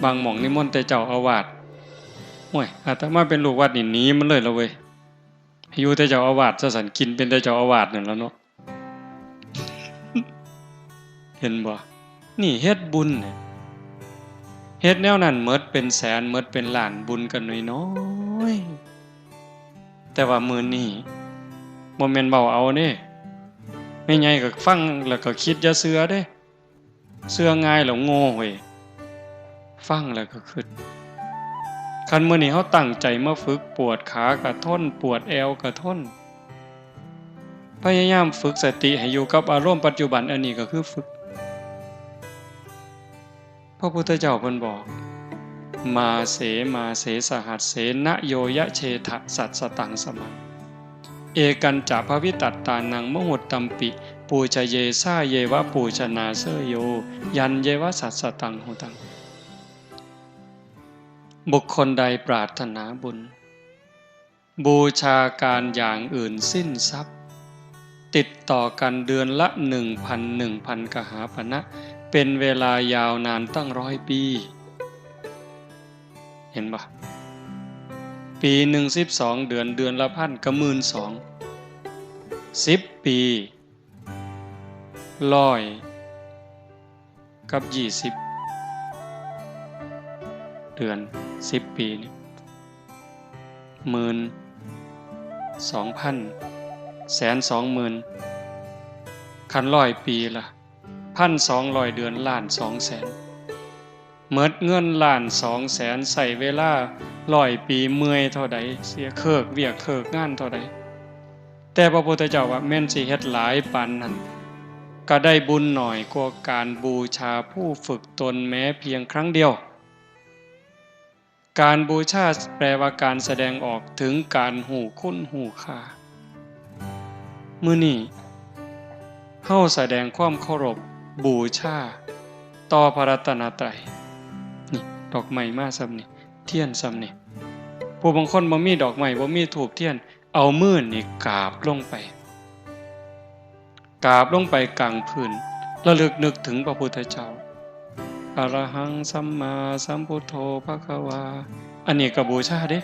บางหม่องนิมนต์แต่เจ้าอาวาสโอ้ยอาตมาเป็นลูกวัดนี่หนีมันเลยละเว้ยให้อยู่แต่เจ้าอาวาสซะสั่นกินเป็นแต่เจ้าอาวาสนั่นแล้วเนาะ เห็นบ่นี่เฮ็ดบุญเนี่ยเฮ็ดแนวนั้นหมดเป็นแสนหมดเป็นล้านบุญกันน้อยๆแต่ว่ามื้อนี้บ่แม่นเว้าเอาเด้แม่ใหญ่ก็ฟังแล้วก็คิดอย่าเชื่อเด้เชื่อง่ายแล้วโง่เว้ยฟังแล้วก็คิดคันมื้อนี้เฮาตั้งใจมาฝึกปวดขาก็ทนปวดแอวก็ทนพยายามฝึกสติให้อยู่กับอารมณ์ปัจจุบันอันนี้ก็คือฝึกพระพุทธเจ้าเพิ่นบอกมาเสสหัสเสนโยยะเชทะสัตสตังสมังเอกันจะภวิตัตตานังมหุตตัมปิปูชเยสาเยวะปูชนาเสโยยันเยวะสัตสตังหุตังบุคคลใดปรารถนาบุญบูชาการอย่างอื่นสิ้นทรัพย์ติดต่อกันเดือนละ 1,000 กหาปณะเป็นเวลายาวนานตั้ง100 ปีเห็นปะปีหนึ่ง12 เดือนเดือนละพันก็12,000 10 ปี100 กับ 20 เดือน10 ปีนี่12,000 120,000คัน100 ปีล่ะ1,200 เดือนล้าน200,000หมดเงินล้าน200,000ใส่เวลา100 ปีเมื่อยเท่าใดเสียเคิกเวียกเคิกงานเท่าใดแต่พระพุทธเจ้าว่าแม่นสิเฮ็ดหลายปานนั้นก็ได้บุญหน่อยกว่าการบูชาผู้ฝึกตนแม้เพียงครั้งเดียวการบูชาแปลว่าการแสดงออกถึงการหูคุณหูค่ามื้อนี้ เฮาแสดงความเคารพบูชาต่อพระรัตนตรัยนี่ดอกไม้มาซ้ำนี่เทียนซ้ำนี่ผู้บางคนบ่มีดอกไม้บ่มีธูปเทียนเอามือนี่กราบลงไปกลางพื้นระลึกนึกถึงพระพุทธเจ้าอะระหังสัมมาสัมพุทโธภควาอันนี้ก็บูชาเด้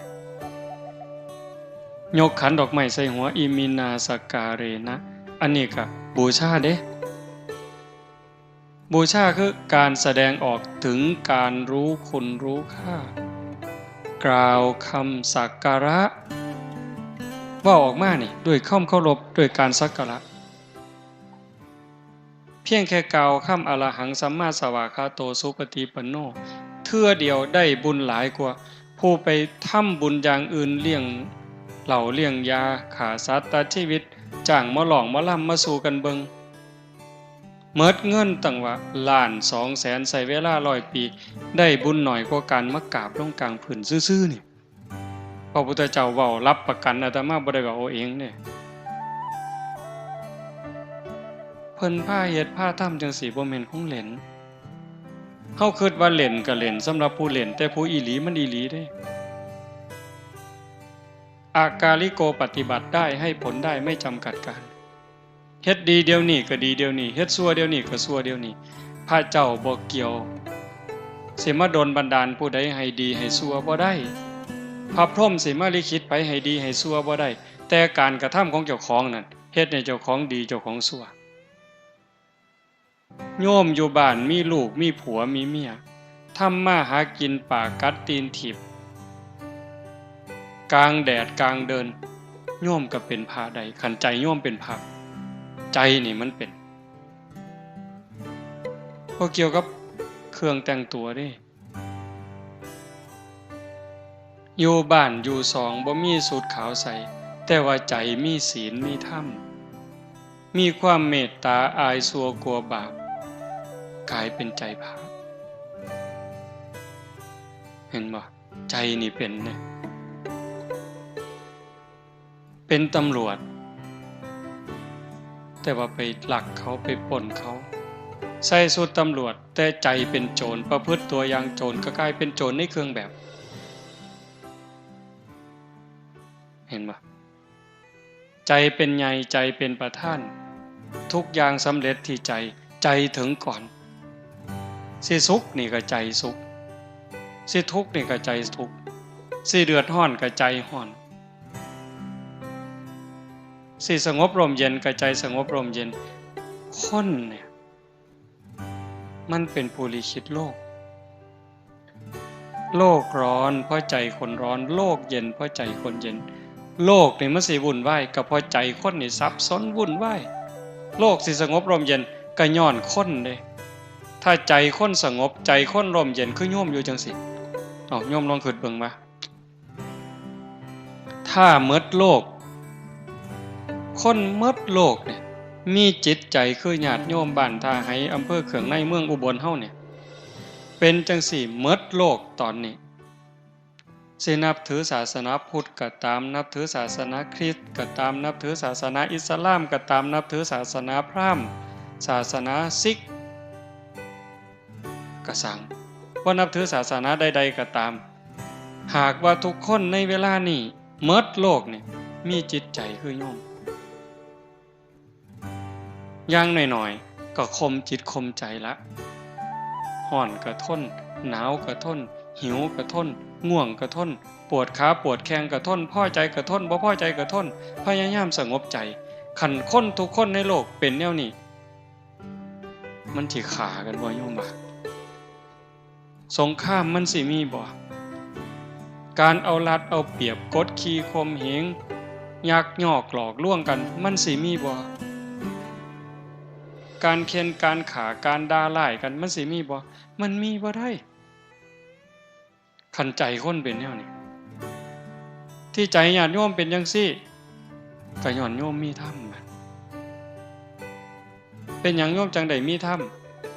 ยกขันดอกไม้ใส่หัวอิมินาสการเรนะอันนี้ก็บูชาเด้บูชาคือการแสดงออกถึงการรู้คุณรู้ค่ากล่าวคำสักการะว่าออกมานี่ด้วยความเคารพด้วยการสักการะเพียงแค่กล่าวคำอรหังสัมมาสวากขาโตสุปฏิปันโนเทื่อเดียวได้บุญหลายกว่าผู้ไปทำบุญอย่างอื่นเลี้ยงเหล่าเลี้ยงยาขาสัตว์ตัดชีวิตจ้างมาหลองมาล่ำมาสู่กันเบิงเมิดเงินตั้งว่า1,200,000ใส่เวลา100 ปีได้บุญหน่อยกว่าการมากราบลงกลางพื้นซื่อๆนี่พระพุทธเจ้าเว้ารับประกันอาตมาบ่ได้ว่าเอาเองเนี่ยเพิ่นพาเฮ็ดพาทำจังซี่บ่แม่นของเล่นเฮาคิดว่าเล่นก็เล่นสำหรับผู้เล่นแต่ผู้อีหลีมันอีหลีเด้อากาลิโกปฏิบัติได้ให้ผลได้ไม่จำกัดการเฮ็ดดีเดี๋ยวนี้ก็ดีเดี๋ยวนี้เฮ็ดชั่วเดี๋ยวนี้ก็ชั่วเดี๋ยวนี้พระเจ้าบ่เกี่ยวสิมาดลบันดาลผู้ใดให้ดีให้ชั่วบ่ได้พระพรหมสิมาลิขิตไปให้ดีให้ชั่วบ่ได้แต่การกระทำของเจ้าของนั่นเฮ็ดให้เจ้าของดีเจ้าของชั่วโยมอยู่บ้านมีลูกมีผัวมีเมียทำมาหากินปากกัดตีนถีบกลางแดดกลางเดินโยมก็เป็นพระใดขันใจโยมเป็นพระใจนี่มันเป็นพอเกี่ยวกับเครื่องแต่งตัวดิอยู่บ้านอยู่สองบ่มีสูทขาวใส่แต่ว่าใจมีศีลมีธรรมมีความเมตตาอายสัวกลัวบาปกลายเป็นใจพระเห็นบ่ใจนี่เป็นเนี่ยเป็นตำรวจแต่ว่าไปหลักเขาไปปล้นเขาใส่สูทตำรวจแต่ใจเป็นโจรประพฤติตัวอย่างโจรก็กลายเป็นโจรในเครื่องแบบเห็นบ่ใจเป็นใหญ่ใจเป็นประธานทุกอย่างสำเร็จที่ใจถึงก่อนสิสุขนี่ก็ใจสุขสิทุกข์นี่ก็ใจทุกข์สิเดือดร้อนก็ใจร้อนสิสงบร่มเย็นก็ใจสงบร่มเย็นคนเนี่ยมันเป็นผู้ลิขิตโลกร้อนเพราะใจคนร้อนโลกเย็นเพราะใจคนเย็นโลกนี่มันสิวุ่นวายก็เพราะใจคนนี่ซับซ้อนวุ่นวายโลกสิสงบร่มเย็นก็ย้อนคนเด้ถ้าใจคนสงบใจคนร่มเย็นคือโยมอยู่จังสิโยมลองคิดเบิ่งมาถ้าหมดโลกคนหมดโลกเนี่ยมีจิตใจคือญาติโยมบ้านท่าไห้อำเภอเขืองในเมืองอุบลเฮาเนี่ยเป็นจังสี่หมดโลกตอนนี้สินับถือศาสนาพุทธก็ตามนับถือศาสนาคริสต์ก็ตามนับถือศาสนาอิสลามก็ตามนับถือศาสนาพราหมณ์ศาสนาซิกก็สั่งว่านับถือศาสนาใดๆก็ตามหากว่าทุกคนในเวลานี้หมดโลกเนี่ยมีจิตใจคือโยมอย่างหน่อยๆก็ข่มจิตข่มใจละร้อนก็ทนหนาวก็ทนหิวก็ทนง่วงก็ทนปวดขาปวดแข้งก็ทนพอใจก็ทนบ่พอใจก็ทนพยายามสงบใจขันคนทุกคนในโลกเป็นแนวนี้มันสิฆ่ากันบ่โยมบ่สงครามมันสิมีบ่การเอารัดเอาเปรียบกดขี่ข่มเหงยักยอกหลอกลวงกันมันสิมีบ่การเค้นการขาการด่าร้ายกันมันสิมีบ่มันมีบ่ได้ขันใจคนเป็นแนวนี้ที่ใจญาติโยมเป็นจังซี่ก็ย้อนโยมมีธรรมเป็นหยังโยมจังได๋มีธรรม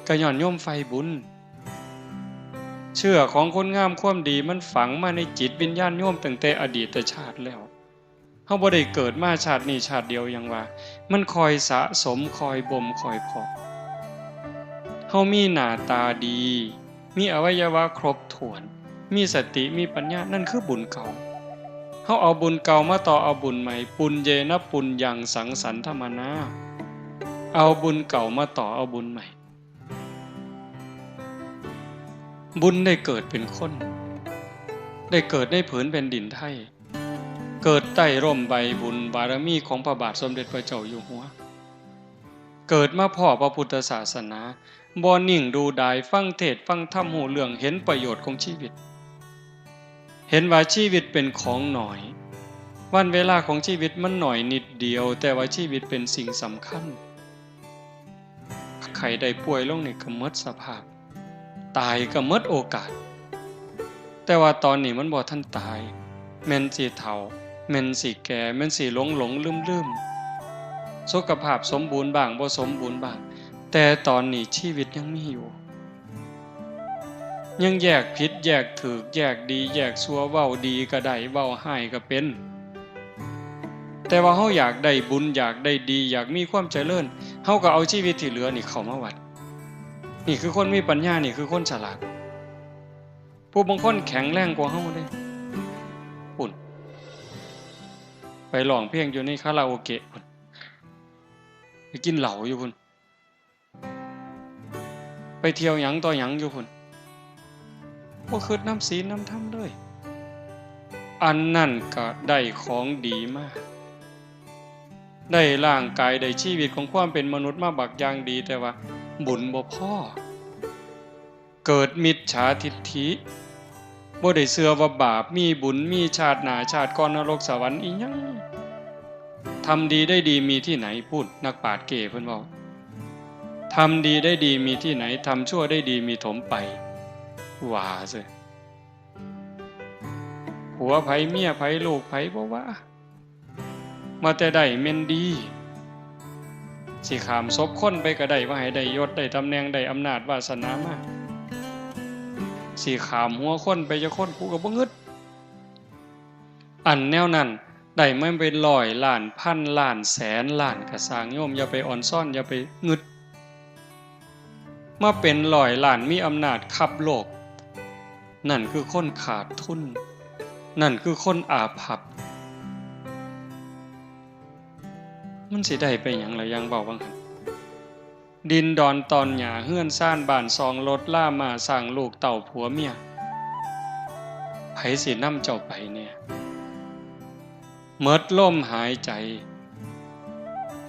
ก็ย้อนโยมไฟบุญเชื่อของคนงามความดีมันฝังมาในจิตวิญญาณโยมตั้งแต่อดีตชาติแล้ว เฮาบ่ได้เกิดมาชาตินี้ชาติเดียวอย่างว่ามันคอยสะสมคอยบ่มคอยเพาะเฮามีหน้าตาดีมีอวัยวะครบถ้วนมีสติมีปัญญานั่นคือบุญเก่าเฮาเอาบุญเก่ามาต่อเอาบุญใหม่ปุญเยนะปุญญังสังสรรธรรมนาเอาบุญเก่ามาต่อเอาบุญใหม่บุญได้เกิดเป็นคนได้เกิดในผืนแผ่นดินไทยเกิดใต้ร่มใบบุญบารมีของพระบาทสมเด็จพระเจ้าอยู่หัวเกิดมาพ่อพระพุทธศาสนาบ่นิ่งดูดายฟังเทศน์ฟังธรรมหูเรื่องเห็นประโยชน์ของชีวิตเห็นว่าชีวิตเป็นของหน่อยวันเวลาของชีวิตมันหน่อยนิดเดียวแต่ว่าชีวิตเป็นสิ่งสำคัญใครได้ป่วยลงนี่ก็หมดสภาพตายก็หมดโอกาสแต่ว่าตอนนี้มันบ่ทันตายแม่นสิเฒ่าแม่นสิแก่แม่นสิหลงลืมสุขภาพสมบูรณ์บ้างบ่สมบูรณ์บ้างแต่ตอนนี้ชีวิตยังมีอยู่ยังแยกผิดแยกถูกแยกดีแยกชั่วเว้าดีก็ได้เว้าร้ายก็เป็นแต่ว่าเฮาอยากได้บุญอยากได้ดีอยากมีความเจริญเฮาก็เอาชีวิตที่เหลือนี่เข้ามาวัดนี่คือคนมีปัญญานี่คือคนฉลาดผู้บางคนแข็งแรงกว่าเฮาเด้ปุ่นไปร้องเพลงอยู่ในคาราโอเกะพุ่นไปกินเหล้าอยู่พุ่นไปเที่ยวหยังต่อหยังอยู่พุ่นบ่คิดน้ำศีลน้ำธรรมเลยอันนั่นก็ได้ของดีมากได้ร่างกายได้ชีวิตของความเป็นมนุษย์มาบักอย่างดีแต่ว่าบุญบ่พอเกิดมิจฉาทิฏฐิบ่ได้เชื่อว่าบาปมีบุญมีชาติหน้าชาติก่อนนรกสวรรค์อีหยังทำดีได้ดีมีที่ไหนพูดนักปราชญ์เก๋เพิ่นเว้าทำดีได้ดีมีที่ไหนทำชั่วได้ดีมีถมไปว่าซิผัวไผเมียไผลูกไผบ่ว่ามาแต่ได้แม่นดีสิขามศพคนไปก็ได้ว่าให้ได้ยศได้ตำแหน่งได้อำนาจวาสนามาสิขามหัวคนไปจะคนกูก็บ่งึดอันแนวนั้นได้ไม่เป็นร้อยล้านพันล้านแสนล้านก็สร้างโยมอย่าไปอ่อนซ่อนอย่าไปงึดมาเป็นร้อยล้านมีอำนาจขับโลกนั่นคือคนขาดทุนนั่นคือคนอาภัพมันสิได้ไปหยังล่ะยังเว้าบังหั่นดินดอนตอนหญ้าเฮือนซ่านบ้านซองรถล่ามาสร้างลูกเต่าผัวเมียไผสินำเจ้าไปเนี่ยเมิดลมหายใจ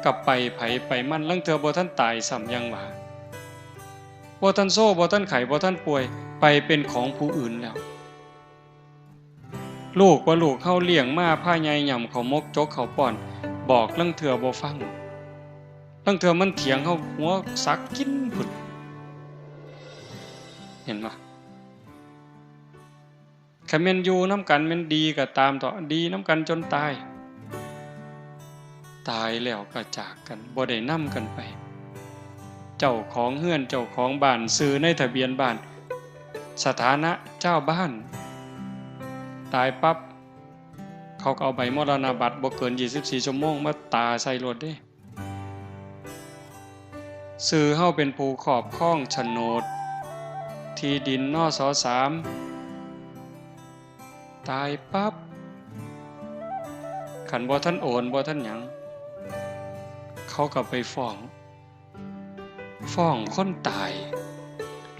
กลับไปไผไปมันลังเทื่อบ่ทันตายซ้ำยังว่าบ่ทันโซ่บ่ทันไข้บ่ทันป่วยไปเป็นของผู้อื่นแล้วลูกว่าลูกเฮาเลี้ยงมาพาใหญ่หย่ำเขามกจกเขาป้อนบอกลังเทื่อบ่ฟังลังเทื่อมันเถียงเฮาหัวสักกินพุ่นเห็นบ่คันแม่นอยู่นำกันแม่นดีก็ตามต่อดีนำกันจนตายตายแล้วก็จากกันบ่ได้นำกันไปเจ้าของเฮือนเจ้าของบ้านซื้อในทะเบียนบ้านสถานะเจ้าบ้านตายปั๊บเขาก็เอาใบมรณบัตรบ่เกิน24ชั่วโมงมาตาใส่รถเด้ซื้อเฮาเป็นผู้ครอบครองโฉนดที่ดินนส.3 ตายปั๊บคันบ่ทันโอนบ่ทันหยังเขาก็ไปฟ้องคนตาย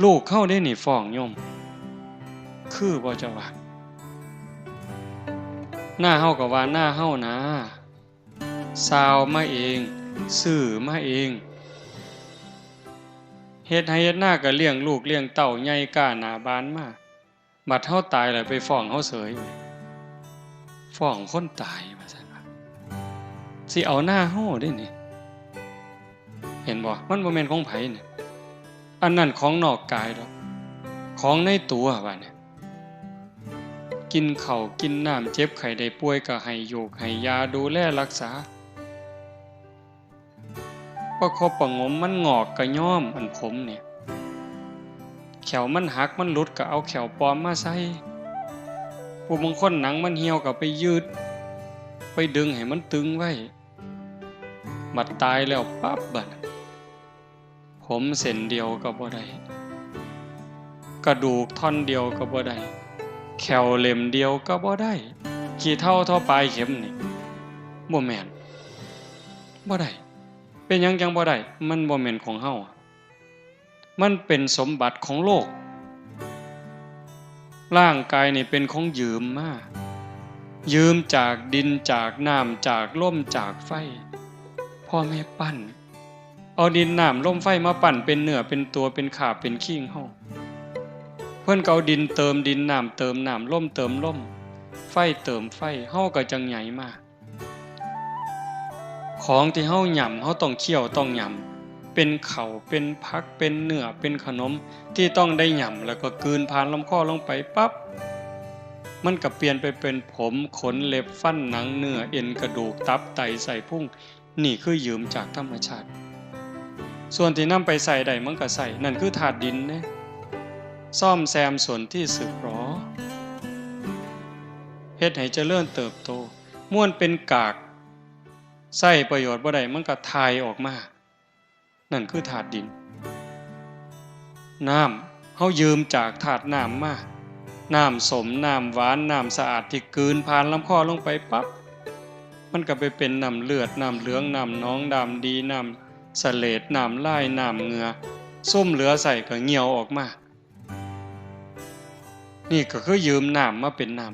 ลูกเขาได้นี่ฟ้องโยมคือบ่จะว่าหน้าเฮาก็ว่าหน้าเฮานะซาวมาเองซื้อมาเองเฮ็ดให้เฮ็ดหน้าก็เลี้ยงลูกเลี้ยงเต้าใหญ่ก้าหน้าบานมาบัดเฮาตายแล้วไปฟ้องเฮาเสยฟ้องคนตายว่าซั่นว่าสิเอาหน้าเฮาเด้นี่เห็นบ่มันบ่แม่นของไผนี่อันนั้นของนอกกายดอกของในตัวว่าเนี่ยกินข้าวกินน้ำเจ็บไข้ได้ป่วยก็ให้อยู่ให้ยาดูแลรักษาประคบประงมมันงอกก็ย้อมอันผมเนี่ยแขวมันหักมันหลุดก็เอาแขวปลอมมาใส่ผู้บางคนหนังมันเหี่ยวก็ไปยืด ไปดึงให้มันตึงไว้บัดตายแล้วปั๊บบัดผมเส้นเดียวก็บ่ได้กระดูกท่อนเดียวก็บ่ได้แขวเล่มเดียวก็บ่ได้ขี้เท่าเท่าปลายเข็มนี่บ่แม่นบ่ได้เป็นหยังจังบ่ได้มันบ่แม่นของเฮามันเป็นสมบัติของโลกร่างกายนี่เป็นของยืมมายืมจากดินจากน้ำจากลมจากไฟพ่อแม่ปั้นเอาดินน้ำลมไฟมาปั้นเป็นเนื้อเป็นตัวเป็นขาเป็นขี้งเฮาเพิ่นก็เอาดินเติมดินน้ำเติมน้ำลมเติมลมไฟเติมไฟเฮาก็จังใหญ่มาของที่เฮาหย่ำเฮาต้องเคี่ยวต้องหย่ำเป็นข้าวเป็นผักเป็นเนื้อเป็นขนมที่ต้องได้หย่ำแล้วก็กลืนผ่านลำคอลงไปปั๊บมันก็เปลี่ยนไปเป็นผมขนเล็บฟันหนังเนื้อเอ็นกระดูกตับไตไส้พุงนี่คือยืมจากธรรมชาติส่วนที่นำไปใส่ได้มันก็ใส่นั่นคือธาตุดินนะซ่อมแซมส่วนที่สึกหรอเฮ็ดให้เจริญเติบโตม่วนเป็นกากใส่ประโยชน์บ่ได้มันก็ทายออกมานั่นคือธาตุดินน้ำเฮายืมจากธาตุน้ำมาน้ำสมน้ำหวานน้ำสะอาดที่กลืนผ่านลำคอลงไปปั๊บมันก็ไปเป็นน้ำเลือดน้ำเหลืองน้ำหนองน้ำดีน้ำเสลดน้ำลายน้ำเหงื่อส้มเหลือใส่ก็เหี่ยวออกมานี่ก็คือยืมน้ำมาเป็นน้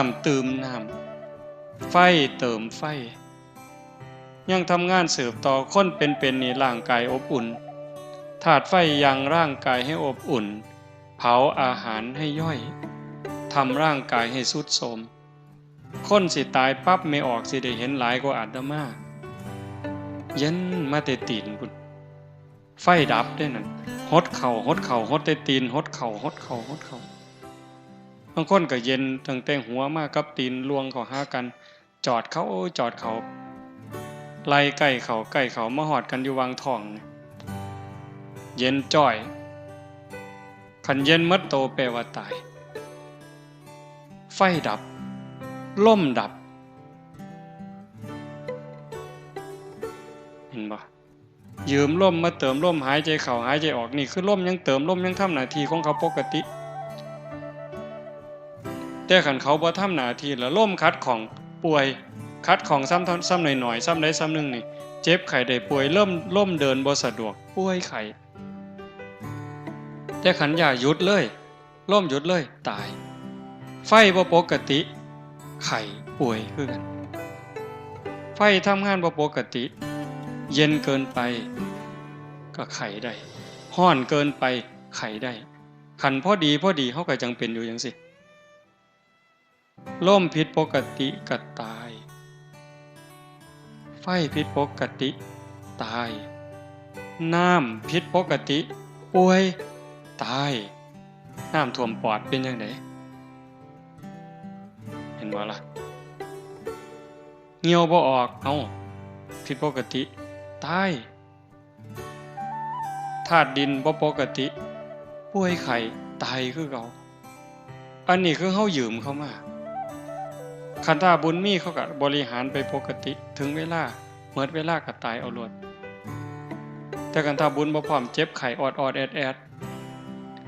ำเติมน้ำไฟเติมไฟยังทำงานสืบต่อคนเป็นนี่ร่างกายอบอุ่นธาตุไฟยังร่างกายให้อบอุ่นเผาอาหารให้ย่อยทำร่างกายให้ทรุดโทรมคนสิตายปั๊บไม่ออกสิได้เห็นหลายกว่าอาตมาเย็นมาแต่ตีนพุ่นไฟดับได้นั่นหดเข่าหดแต่ตีนหดเข่าบางคนก็เย็นตั้งแต่หัวมากับตีนลวงเข้าหากันจอดเขาไล่ใกล้เขามาหอดกันอยู่วางท้องเย็นจ้อยขันเย็นมัดโตแปลว่าตายไฟดับล่มดับเห็นบ่ยืมล่มมาเติมล่มหายใจเข้าหายใจออกนี่คือล่มยังเติมล่มยังทำหน้าที่ของเขาปกติแต่ขันเขาบ่ทำหน้าที่แล้วล่มคัดของป่วยคัดของซ้ำหน่อยซ้ำใดซ้ำหนึ่งนี่เจ็บไข้ได้ป่วยล่มเดินบ่สะดวกป่วยไข้แต่ขันอย่าหยุดเลยล่มหยุดเลยตายไฟบ่ปกติไข้ป่วยคือกันไฟทำงานบ่ปกติเย็นเกินไปก็ไข้ได้ร้อนเกินไปไข้ได้ขันพอดีเฮาก็จังเป็นอยู่จังซี่ลมผิดปกติก็ตายไฟผิดปกติตายน้ำผิดปกติป่วยตายน้ำท่วมปอดเป็นจังไดเห็นบ่ล่ะเหี่ยวบ่ออกเอ้าผิดปกติตายธาตุดินบ่ปกติป่วยไข้ตายคือเก่าอันนี้คือเฮายืมเข้ามาคันถ้าบุญมีเขาก็บริหารไปปกติถึงเวลาเมื่อเวลาก็ตายเอาโลดแต่คันถ้าบุญบ่พร้อมเจ็บไข้ออดแอด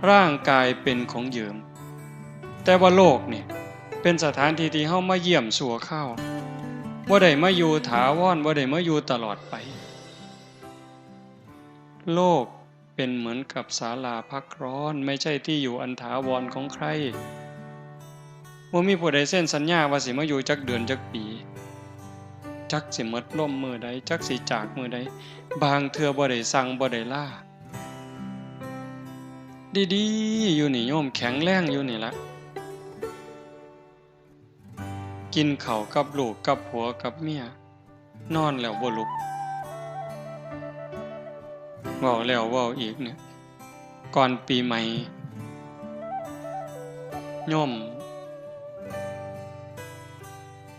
ร่างกายเป็นของยืมแต่ว่าโลกนี่เป็นสถานที่ที่เฮามาเยี่ยมชั่วคราวบ่ได้มาอยู่ถาวรบ่ได้มาอยู่ตลอดไปโลกเป็นเหมือนกับศาลาพักร้อนไม่ใช่ที่อยู่อันถาวรของใครบ่มีผู้ใดเซ็นสัญญาว่าสิมาอยู่จักเดือนจักปีจักสิหมดลมมื้อใดจักสิจากมื้อใดบางเทื่อบ่ได้สั่งบ่ได้ลาดีๆอยู่นี่โยมแข็งแรงอยู่นี่ละกินข้าวกับลูกกับผัวกับเมียนอนแล้วบ่ลุกเว้าแล้วเว้าอีกเนี่ยก่อนปีใหม่โยม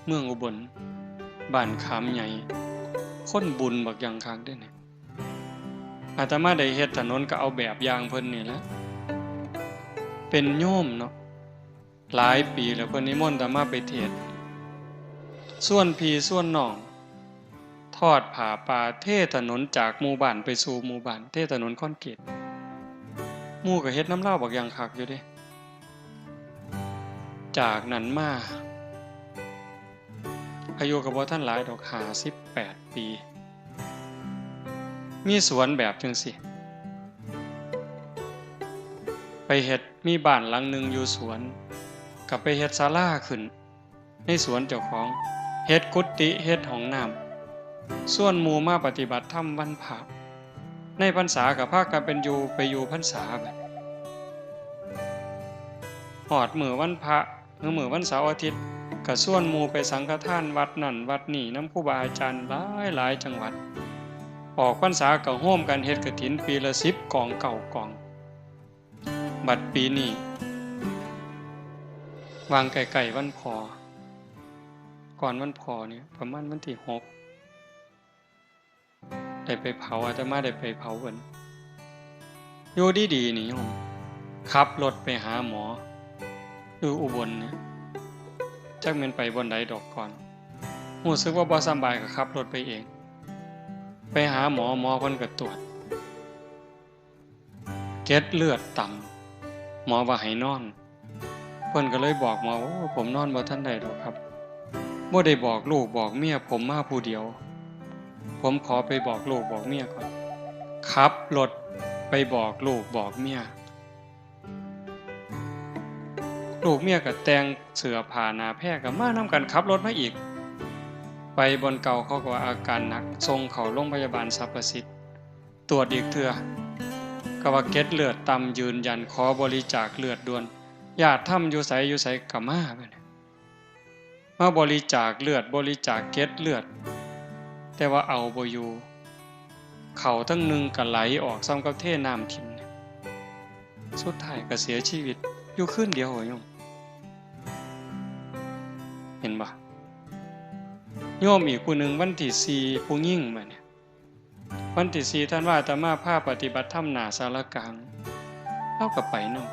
เมืองอุบลบ้านขามใหญ่คนบุญบักอย่างคักเด้อเนี่ยอาตมาได้เฮ็ดถนนก็เอาแบบอย่างเพิ่นนี่แหละเป็นโยมเนาะหลายปีแล้วเพิ่นนิมนต์อาตมาไปเทศน์ ส่วนพี่ส่วนน้องทอดผ้าป่าเทถนนจากหมู่บ้านไปสู่หมู่บ้านเทถนนคอนกรีตหมู่ก็เฮ็ดน้ำเล่าบักอย่างคักอยู่เด้จากนั้นมาอายุก็บ่ทันหลายดอก58 ปีมีสวนแบบจังซี่ไปเฮ็ดมีบ้านหลังนึงอยู่สวนก็ไปเฮ็ดศาลาขึ้นในสวนเจ้าของเฮ็ดกุฏิเฮ็ดห้องน้ำส่วนหมู่มาปฏิบัติธรรมวันพระในพรรษาก็พากันเป็นไปอยู่พรรษาบัดฮอดมื้อวันพระหรือมื้อวันเสาร์อาทิตย์ก็ส่วนหมู่ไปสังฆทานวัดนั่นวัดนี่นำครูบาอาจารย์หลายจังหวัดออกพรรษาก็ร่วมกันเฮ็ดกฐินปีละ10กอง9กองบัดปีนี้วางไกลๆวันพอก่อนวันพอเนี่ยประมาณวันที่6ได้ไปเผาอาตมาได้ไปเผาเพิ่นอยู่ดีๆนี่โยมขับรถไปหาหมออยู่อุบลเนี่ยจักแม่นไปบ่อนใดดอกก่อนรู้สึกว่าบ่สบายก็ขับรถไปเองไปหาหมอเพิ่นก็ตรวจเกล็ดเลือดต่ำหมอว่าให้นอนเพิ่นก็เลยบอกหมอว่าผมนอนบ่ทันได้ดอกครับบ่ได้บอกลูกบอกเมียผมมาผู้เดียวผมขอไปบอกลูกบอกเมียก่อนขับรถไปบอกลูกบอกเมียลูกเมียก็แต่งเสื้อผ้าหน้าแพร่ก็มานำกันขับรถมาอีกไปบนเก่าเขาก็ว่าอาการหนักส่งเข้าโรงพยาบาลสรรพสิทธิ์ตรวจอีกเทื่อก็ว่าเกล็ดเลือดต่ำยืนยันขอบริจาคเลือดด่วนญาติทำอยู่ไสก็มาบัดนี้มาบริจาคเลือดบริจาคเกล็ดเลือดแต่ว่าเอาบ่อยู่เขาทั้งนึงก็ไหลออกซ้ำกับเทน้ำทิ่มสุดท้ายก็เสียชีวิตอยู่คืนเดียวโยมเห็นบ่โยมอีกผู้หนึ่งวันที่4ผู้หญิงมาเนี่ยวันที่4ท่านว่าอาตมาพาปฏิบัติธรรมหน้าศาลากลางเราก็ไปนำ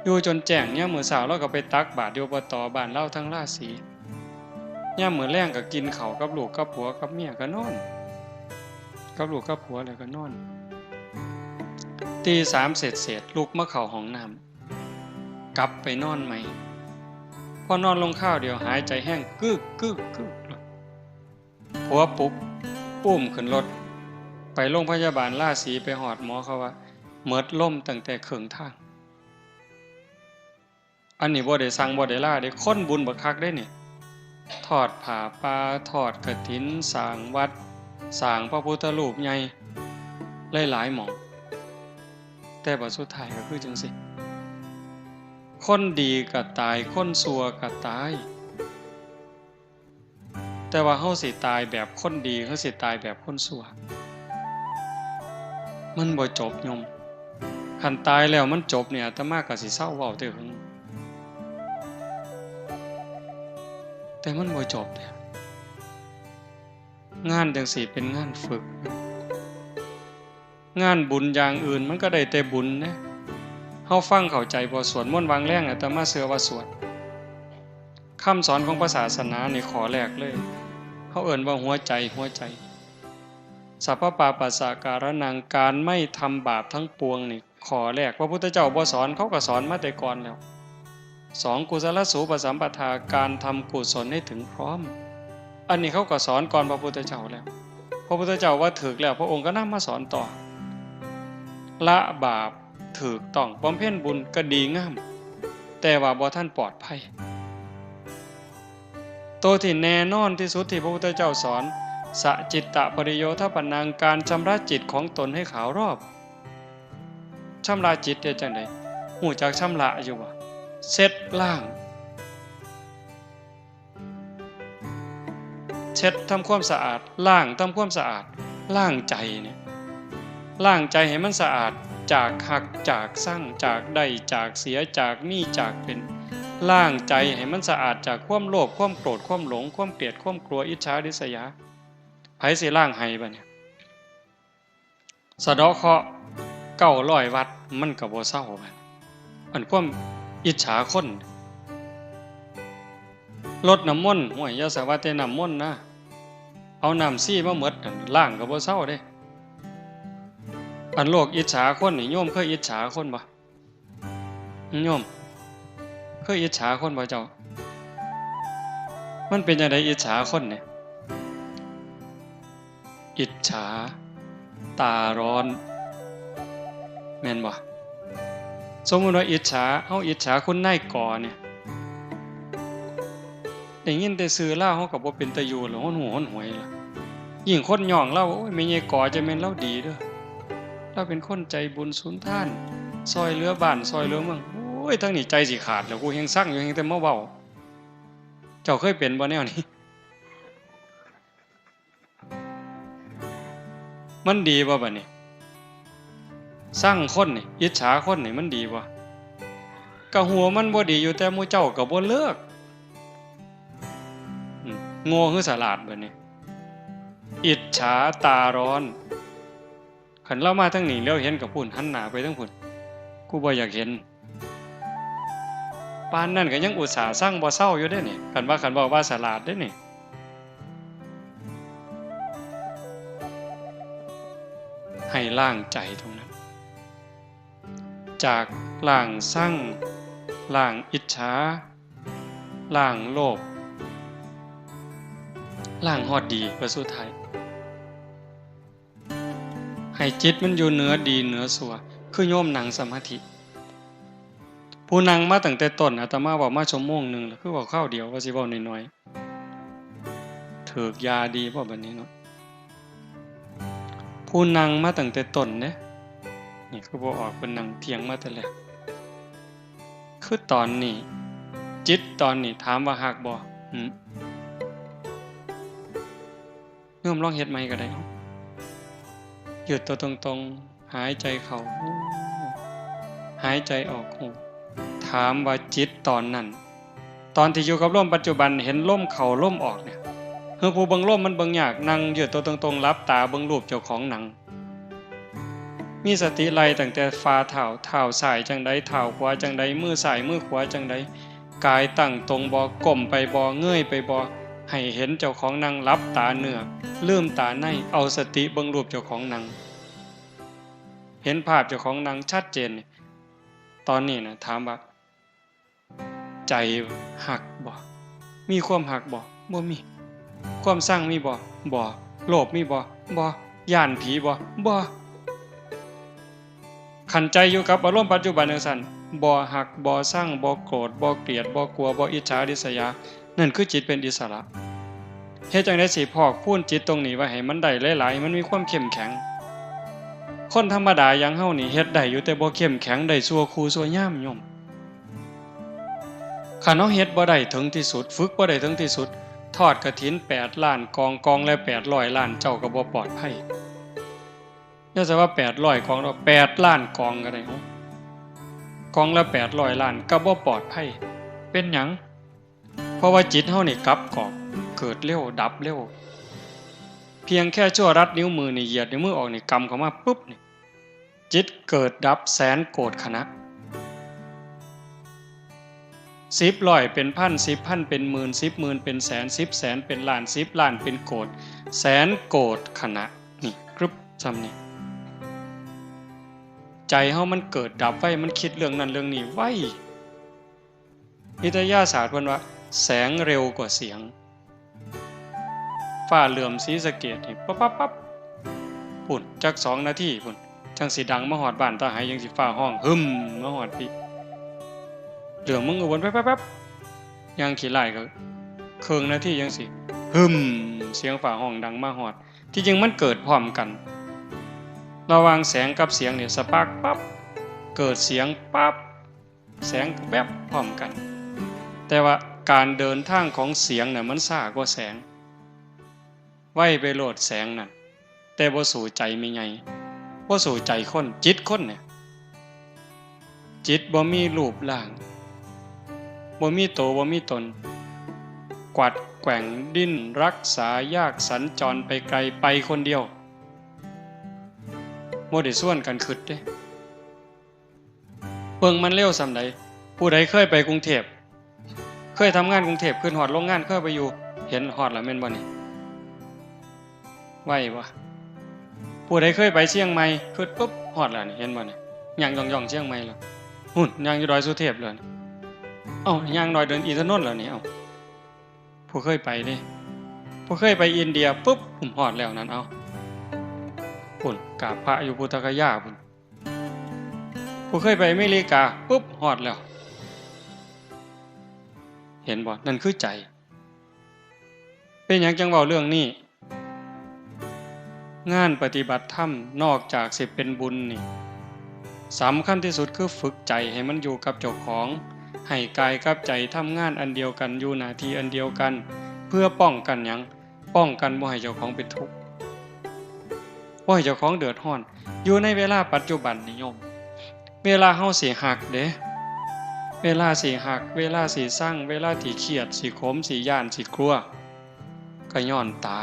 อยู่จนแจ้งยามมื้อเช้าเราก็ไปตักบาตรอยู่อบตบ้านเราทั้งราศียามมื้อแลงก็กินข้าวกับลูกกับผัวกับเมียก็นอนกับลูกกับผัวแล้วก็นอนตี3เสร็จลุกมาเข้าห้องน้ำกลับไปนอนใหม่พอนอนลงข้าวเดียวหายใจแห้งกึกผัวปลุกปุ้มขึ้นรถไปโรงพยาบาลราศีไปหอดหมอเขาว่าเมิดล่มตั้งแต่ครึ่งทางอันนี้บ่ได้สั่งบ่ได้ล่าได้คนบุญบักคักได้นี่ทอดผ้าป่าทอดกฐินสร้างวัดสร้างพระพุทธรูปใหญ่หลายๆหม่องแต่บัดสุดท้ายก็คือจังซี่คนดีก็ตายคนชั่วก็ตายแต่ว่าเฮาสิตายแบบคนดีเฮาสิตายแบบคนชั่วมันบ่จบโยมคันตายแล้วมันจบเนี่ยอาตมาก็สิเศร้าเว้าแต่หึงแต่มันบ่จบเด้งานจังซี่เป็นงานฝึกงานบุญอย่างอื่นมันก็ได้แต่บุญนะเฮาฟังเข้าใจบ่สวดมนต์วางแรงอาตมาเชื่อว่าสวดคำสอนของพระศาสนานี่ขอแรกเลยเฮาเอิ้นว่าหัวใจสัพพปาปัสสะการนังการไม่ทำบาปทั้งปวงนี่ขอแรกพระพุทธเจ้าบ่สอนเขาก็สอนมาแต่ก่อนแล้ว2กุศลสูปสัมปทาการทำกุศลให้ถึงพร้อมอันนี้เขาก็สอนก่อนพระพุทธเจ้าแล้วพระพุทธเจ้าว่าถึกแล้วพระองค์ก็นำมาสอนต่อละบาปถูกต้องบำเพ็ญบุญก็ดีงามแต่ว่าบ่ทันปลอดภัยตัวที่แน่นอนที่สุดที่พระพุทธเจ้าสอนสจิตตปริโยทปนังการชำระจิตของตนให้ขาวรอบชำระจิตได้จังได๋ฮู้จักชำระอยู่บ่เช็ดล้างเช็ดทำความสะอาดล้างทำความสะอาดล้างใจเนี่ยล้างใจให้มันสะอาดจากหักจากสั่งจากได้จากเสียจากมีจากเป็นล้างใจให้มันสะอาดจากความโลภความโกรธความหลงความเกลียดความกลัวอิจฉาริษยาไผสิล้างให้บัดเนี่ยสะเดาะเคราะห์900วัดมันก็บ่เซาบัดอันความอิจฉาคน รดน้ำมนต์ห่วยอย่าสาว่าแต่น้ำมนต์นะเอาน้ำซี่มาหมดล้างก็บ่เซาเด้อันโลกอิจฉาคนนี่โยมเคยอิจฉาคนบ่โยมเคยอิจฉาคนบ่เจ้ามันเป็นจังได๋อิจฉาคนเนี่ยอิจฉาตาร้อนแม่นบ่สมมุติว่าอิจฉาเฮาอิจฉาคุณนายกเนี่ยได้ยินแต่ชื่อลาวเฮาก็บ่เป็นตาอยู่แล้วฮ้อนหูฮ้อนหวยล่ะยิ่งคนย่องเราโอ้ยแม่ใหญ่กจะแม่นเราดีเด้อเราเป็นคนใจบุญสุนทานซอยเหลือบ้านซอยเหลือเมืองโอ้ยทั้งนี้ใจสิขาดแล้วกูแฮงซังอยู่แฮงแต่มาเว้าเจ้าเคยเป็นบ่แนวนี้มันดีบ่บัดนี้สร้างคนนี่อิจฉาคนนี่มันดีบ่ก็หัวมันบ่ดีอยู่แต่หมู่เจ้าก็บ่เลิกโง่คือฉลาดบัดนี้อิจฉาตาร้อนคันเรามาทางนี้แล้วเห็นกับพุ่นหันหน้าไปทางพุ่นกูบ่อยากเห็นปานนั้นก็ยังอุตส่าห์สร้างบ่เศร้าอยู่เด้นี่คันบอกว่าฉลาดเด้นี่ให้ล้างใจตรงนั้นจากล้างสั่งล้างอิจฉาล้างโลภล้างฮอดดีประสุดท้ายให้จิตมันอยู่เหนือดีเหนือชั่วคือโยมนั่งสมาธิผู้นั่งมาตั้งแต่ต้นอาตมาบอกมาชั่วโมงนึงแล้วคือบอกข้าวเดียวว่าสิเว้าน้อยๆถูกยาดีบ่บัดนี้เนาะผู้นั่งมาตั้งแต่ต้นเด้นี่คือบ่ออกเพิ่นนั่งเถียงมาแต่แรกคือตอนนี้จิตตอนนี้ถามว่าฮักบ่โยมลองเฮ็ดใหม่ก็ได้หยุดตัวตรงๆหายใจเข้าหายใจออกถามว่าจิตตอนนั้นตอนที่อยู่กับลมปัจจุบันเห็นลมเข้าลมออกเนี่ยคือผู้เบิ่งลมมันเบิ่งยากนั่งหยุดตัวตรงๆหลับตาเบิ่งรูปเจ้าของหนังมีสติไล่ตั้งแต่ฝ่าเท้าซ้ายจังใดเท้าขวาจังใดมือซ้ายมือขวาจังใดกายตั้งตรงบ่ก้มไปบ่เงยไปบ่ให้เห็นเจ้าของนั่งหลับตาเนื้อลืมตาในเอาสติเบิ่งรูปเจ้าของนั่งเห็นภาพเจ้าของนั่งชัดเจนตอนนี้นะถามว่าใจหักบ่มีความหักบ่บ่มีความสร้างมีบ่โลภมีบ่ย่านผีบ่ขันใจอยู่กับอารมณ์ปัจจุบันจังซั่นบ่หักบ่สร้างบ่โกรธบ่เกลียดบ่กลัวบ่อิจฉาริษยานั่นคือจิตเป็นอิสระเฮ็ดจังได๋สิพอกพูนจิตตรงนี้ไว้ให้มันได้หลายๆมันมีความเข้มแข็งคนธรรมดาอย่างเฮานี่เฮ็ดได้อยู่แต่บ่เข้มแข็งได้ชั่วครูชั่วยามโยมคันเฮาเฮ็ดบ่ได้ถึงที่สุดฝึกบ่ได้ถึงที่สุดทอดกฐิน8ล้านกองละ800ล้านเจ้าก็บ่ปลอดภัยอย่าซะว่า800กองแล้ว8ล้านกองก็ได้กองละ800ล้านก็บ่ปลอดภัยเป็นหยังเพราะว่าจิตเฮานี่กลับกอกเกิดเร็วดับเร็วเพียงแค่ชั่วรัดนิ้วมือนี่เหยียดนิ้วมือออกนี่กำเข้ามาปุ๊บนี่จิตเกิดดับแสนโกรธขณะ10ร้อยเป็นพัน10พันเป็นหมื่น10หมื่นเป็นแสน10แสนเป็นล้าน10ล้านเป็นโกรธแสนโกรธขณะนี่กรึบซ้ำนี่ใจเฮามันเกิดดับไว้มันคิดเรื่องนั้นเรื่องนี้ไว้วิทยาศาสตร์เพิ่นว่าแสงเร็วกว่าเสียงฟ้าเหลื่อมศรีสะเกษนี่ปั๊บปุ่นจัก2นาทีปุ่นจังสิดังมาฮอดบ้านตาหายจังสิฟ้าห้องหึมมาฮอดพี่เหลืองมึงก็วนแป๊บๆยังขี้ไล่ก็ครึ่งนาทีจังสิหึมเสียงฟ้าห้องดังมาฮอดที่จริงมันเกิดพร้อมกันระหว่างแสงกับเสียงเนี่ยสปาร์คปั๊บเกิดเสียงปั๊บแสงแวบพร้อมกันแต่ว่าการเดินทางของเสียงน่ะมันช้ากว่าแสงไว้ไปโลดแสงนั่นแต่บ่สู่ใจมีไงบ่สู่ใจคนจิตคนเนี่ยจิตบ่มีรูปร่างบ่มีโตบ่มีตนกวัดแกว่งดิ้นรักษายากสัญจรไปไกลไปคนเดียวบ่ได้ส่วนกันคิดเด้เบิ่งมันเร็วส่ำใดผู้ใดเคยไปกรุงเทพ เคยทำงานกรุงเทพขึ้นฮอดโรงงานเคยไปอยู่เห็นฮอดแล้วแม่นบ่นี่ไว้บ่ผู้ใดเคยไปเชียงใหม่ขึ้นปุ๊บฮอดแล้วนี่เห็นบ่นี่ย่างย่องๆเชียงใหม่แล้วหุ่นย่างอยู่ดอยสุเทพเลยเอ้าย่างดอยเดินอินทนนท์แล้วนี่เอ้าผู้เคยไปเด้ผู้เคยไปอินเดียปุ๊บผมฮอดแล้วนั่นเอ้าพุ่นกราบพระอยู่พุทธคยาพุ่นผู้เคยไปอเมริกาปุ๊บฮอดแล้วเห็นบ่นั่นคือใจเป็นหยังจังเว้าเรื่องนี้งานปฏิบัติธรรมนอกจากสิเป็นบุญนี่สำคัญที่สุดคือฝึกใจให้มันอยู่กับเจ้าของให้กายกับใจทำงานอันเดียวกันอยู่หน้าที่อันเดียวกันเพื่อป้องกันหยังป้องกันบ่ให้เจ้าของเป็นทุกข์บ่ให้เจ้าของเดือดร้อนอยู่ในเวลาปัจจุบันนิยมเวลาเฮาสิหักเด้เวลาสิหักเวลาสิสั่งเวลาที่เครียดสิขมสิย่านสิกลัวก็ย้อนตา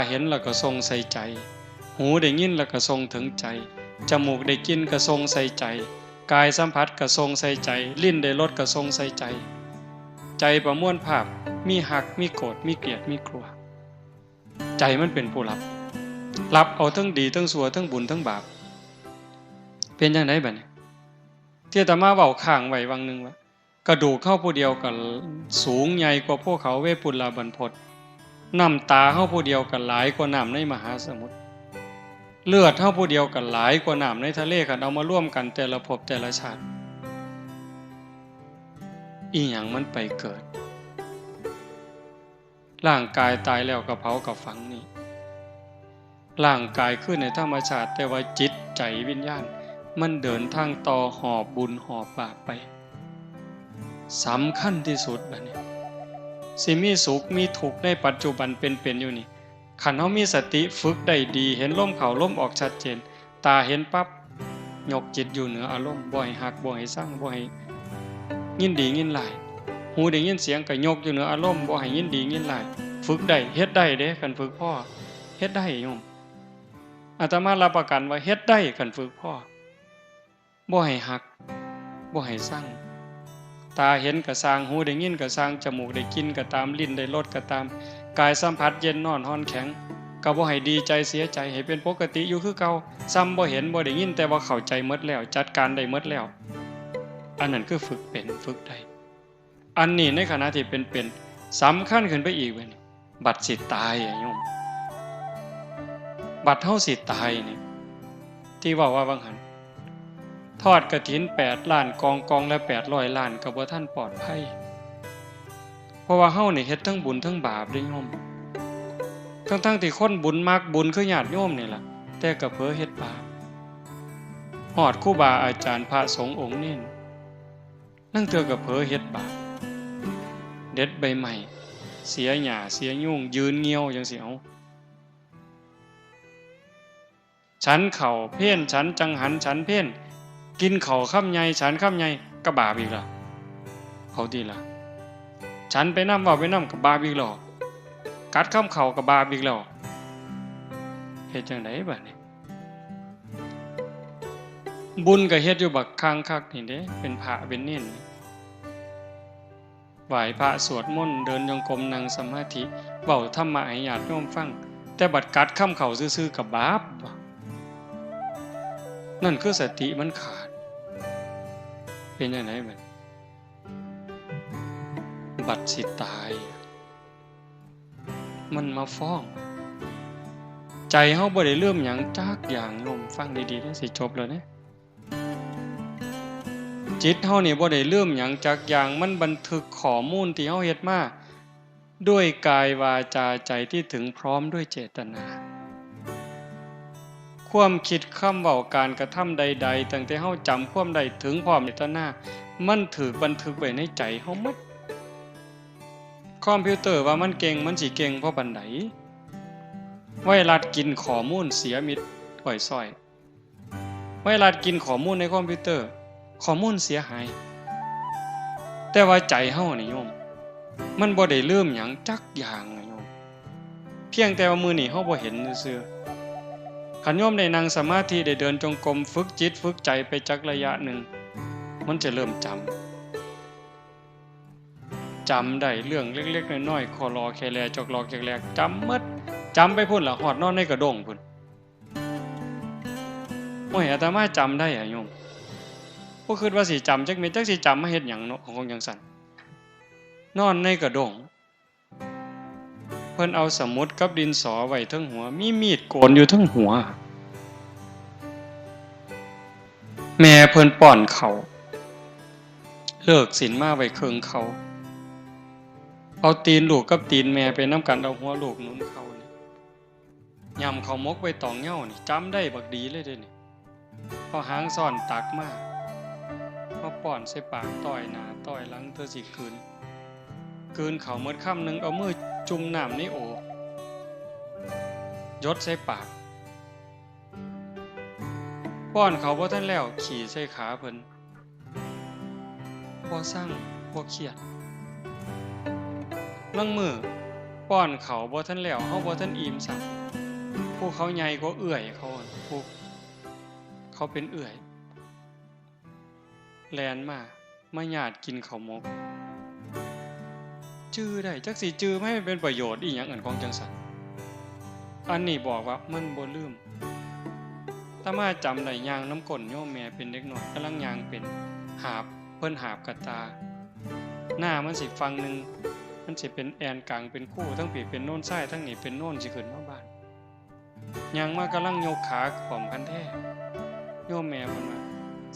เห็นแล้วก็ทรงใส่ใจหูได้ยินแล้วก็ทรงถึงใจจมูกได้กินก็ทรงใส่ใจกายสัมผัสก็ทรงใส่ใจลิ้นได้รสก็ทรงใส่ใจใจประมวลภาพมีหักมีโกรธมีเกลียดมีกลัวใจมันเป็นผู้รับเอาทั้งดีทั้งชั่วทั้งบุญทั้งบาปเป็นจังได๋บัดนี้ที่อาตมาเว้าข้างไว้วังนึงว่ากระดูกเฮาผู้เดียวก็สูงใหญ่กว่าภูเขาเวปุลลาบรรพตน้ำตาเฮาผู้เดียวก็หลายกว่าน้ำในมหาสมุทรเลือดเฮาผู้เดียวก็หลายกว่าน้ำในทะเลคันเอามาร่วมกันแต่ละภพแต่ละชาติอีหยังมันไปเกิดร่างกายตายแล้วก็เผากับฝังนี่ร่างกายขึ้นในธรรมชาติแต่ว่าจิตใจวิญญาณมันเดินทางต่อหอบบุญหอบบาปไปสำคัญที่สุดบัดนี้สิมีสุขมีทุกข์ในปัจจุบันเป็นอยู่นี่คันเฮามีสติฝึกได้ดีเห็นลมเข้าลมออกชัดเจนตาเห็นปั๊บยกจิตอยู่เหนืออารมณ์บ่ให้หักบ่ให้สั่งบ่ให้ยินดียินร้ายหูได้ยินเสียงก็ยกอยู่เหนืออารมณ์บ่ให้ยินดียินร้ายฝึกได้เฮ็ดได้เด้คันฝึกพ่อเฮ็ดได้โยมอาตมารับประกันว่าเฮ็ดได้คันฝึกพ่อบ่ให้หักบ่ให้สั่งตาเห็นก็สร้างหูได้ยินก็สร้างจมูกได้กินก็ตามลิ้นได้รสก็ตามกายสัมผัสเย็นร้อนร้อนแข็งก็บ่ให้ดีใจเสียใจให้เป็นปกติอยู่คือเก่าซ้ำบ่เห็นบ่ได้ยินแต่ว่าเข้าใจหมดแล้วจัดการได้หมดแล้วอันนั้นคือฝึกเป็นฝึกได้อันนี้ในขณะที่เป็นสำคัญขึ้นไปอีกเว้ยบัดสิตายโยมบัดเฮาสิตายนี่ที่ว่าบางหันทอดกฐิน8ล้านกองละ800ล้านก็บ่ทันปลอดภัยเพราะว่าเฮานี่เฮ็ดทั้งบุญทั้งบาปเด้โยมทั้งที่คนบุญมักบุญคือญาติโยมนี่ล่ะแต่ก็เผลอเฮ็ดบาปฮอดครูบาอาจารย์พระสงฆ์องค์นี้นั่งเทื่อก็เผลอเฮ็ดบาปเด็ดใบใหม่เสียหญ้าเสียยุ่งยืนเงี่ยวจังซี่เอาฉันข้าวเพี้ยนฉันจังหันฉันเพี้ยนกินข้าวค่ำใหญ่ฉันค่ำใหญ่ก็บาปอีกล่ะเขาดีล่ะฉันไปนำว่าไปนำก็บาปอีกแล้วกัดข้ามเข่าก็บาปอีกแล้วเฮ็ดจังได๋บัดนี้บุญก็เฮ็ดอยู่บักคังคักนี่เด้เป็นพระเป็นเน้นไหว้พระสวดมนต์เดินจงกรมนั่งสมาธิเว้าธรรมะให้ญาติโยมฟังแต่บัดกัดข้ามเข่าซื่อๆก็บาปนั่นคือสติมันขาดเป็นจังได๋บัดสิตายมันมาฟ้องใจเฮาบ่ได้เริ่มหยังจักอย่างโยมฟังดีๆเด้อสิจบแล้วเด้จิตเฮานี่บ่ได้เริ่มหยังจักอย่างมันบันทึกข้อมูลที่เฮาเฮ็ดมาด้วยกายวาจาใจที่ถึงพร้อมด้วยเจตนาความคิดคำเว้าการกระทำใดๆตั้งแต่เฮาจำความใดถึงพร้อมเจตนามันถูกบันทึกไว้ในใจเฮาหมดคอมพิวเตอร์ว่ามันเก่งมันสิเก่งเพราะบันไดไวรัสกินข้อมูลเสียมิดปล่อยซ้อยไวรัสกินข้อมูลในคอมพิวเตอร์ข้อมูลเสียหายแต่ว่าใจเฮานี่โยมมันบ่ได้ลืมหยังจักอย่างโยมเพียงแต่ว่ามื้อนี้เฮาบ่เห็นซื่อๆคันโยมได้นั่งสมาธิได้เดินจงกรมฝึกจิตฝึกใจไปจักระยะหนึ่งมันจะเริ่มจำ จำได้เรื่องเล็กๆน้อยๆคอรอแคแลจอกหลอกแจกแหลกจำหมดจำไปพุ่นล่ะฮอดนอนในกระด้งพุ่นโอ้ยอาตมาจำได้อะโยมบ่คิดว่าสิจำจักเม็ดจักสิจำมาเฮ็ดหยังเนาะของจังซั่นนอนในกระด้งเพิ่นเอาสมุดกับดินสอไว้เทิงหัวมีมีดโกนอยู่เทิงหัวแม่เพิ่นป้อนข้าวเลิกศีลมาไว้ครึ่งเขาเอาตีนลูกกับตีนแม่ไปนำกันเอาหัวลูกหนุนเขานี่ยำข้าวมกไว้ตองเหย้านี่จำได้บักดีเลยเด้นี่พอหางซ่อนตักมาพอป้อนใส่ปากต้อยหน้าต้อยหลังเธอสิกลืนข้าวหมดคำนึงเอามือจุ่มน้ำในโอยดใส่ปากป้อนเขาบ่ทันแล้วขี่ใส่ขาเพิ่นบ่สั่งบ่เครียดลางมื้อป้อนเขาบ่ทันแล้วเฮาบ่ทันอิ่มซักผู้เขาใหญ่กว่าเอื้อยเขาผู้เขาเป็นเอื้อยแล่นมาญาติกินข้าวหมกจื้อได้จักสิจื้อไม่เป็นประโยชน์อีหยังอันของจังซั่นอันนี้บอกว่ามันบ่ลืมถ้ามาจำได้ย่างน้ำก้นโยมแม่เป็นเด็กน้อยกำลังย่างเป็นหาบเพิ่นหาบกระตาหน้ามันสิฟังนึงมันสิเป็นแอนกลางเป็นคู่ทั้งปีเป็นโน่นซ้ายทั้งนี้เป็นโน่นสิขึ้นมาบ้านย่างมากำลังยกขาขอมกันแท้โยมแม่เพิ่นว่า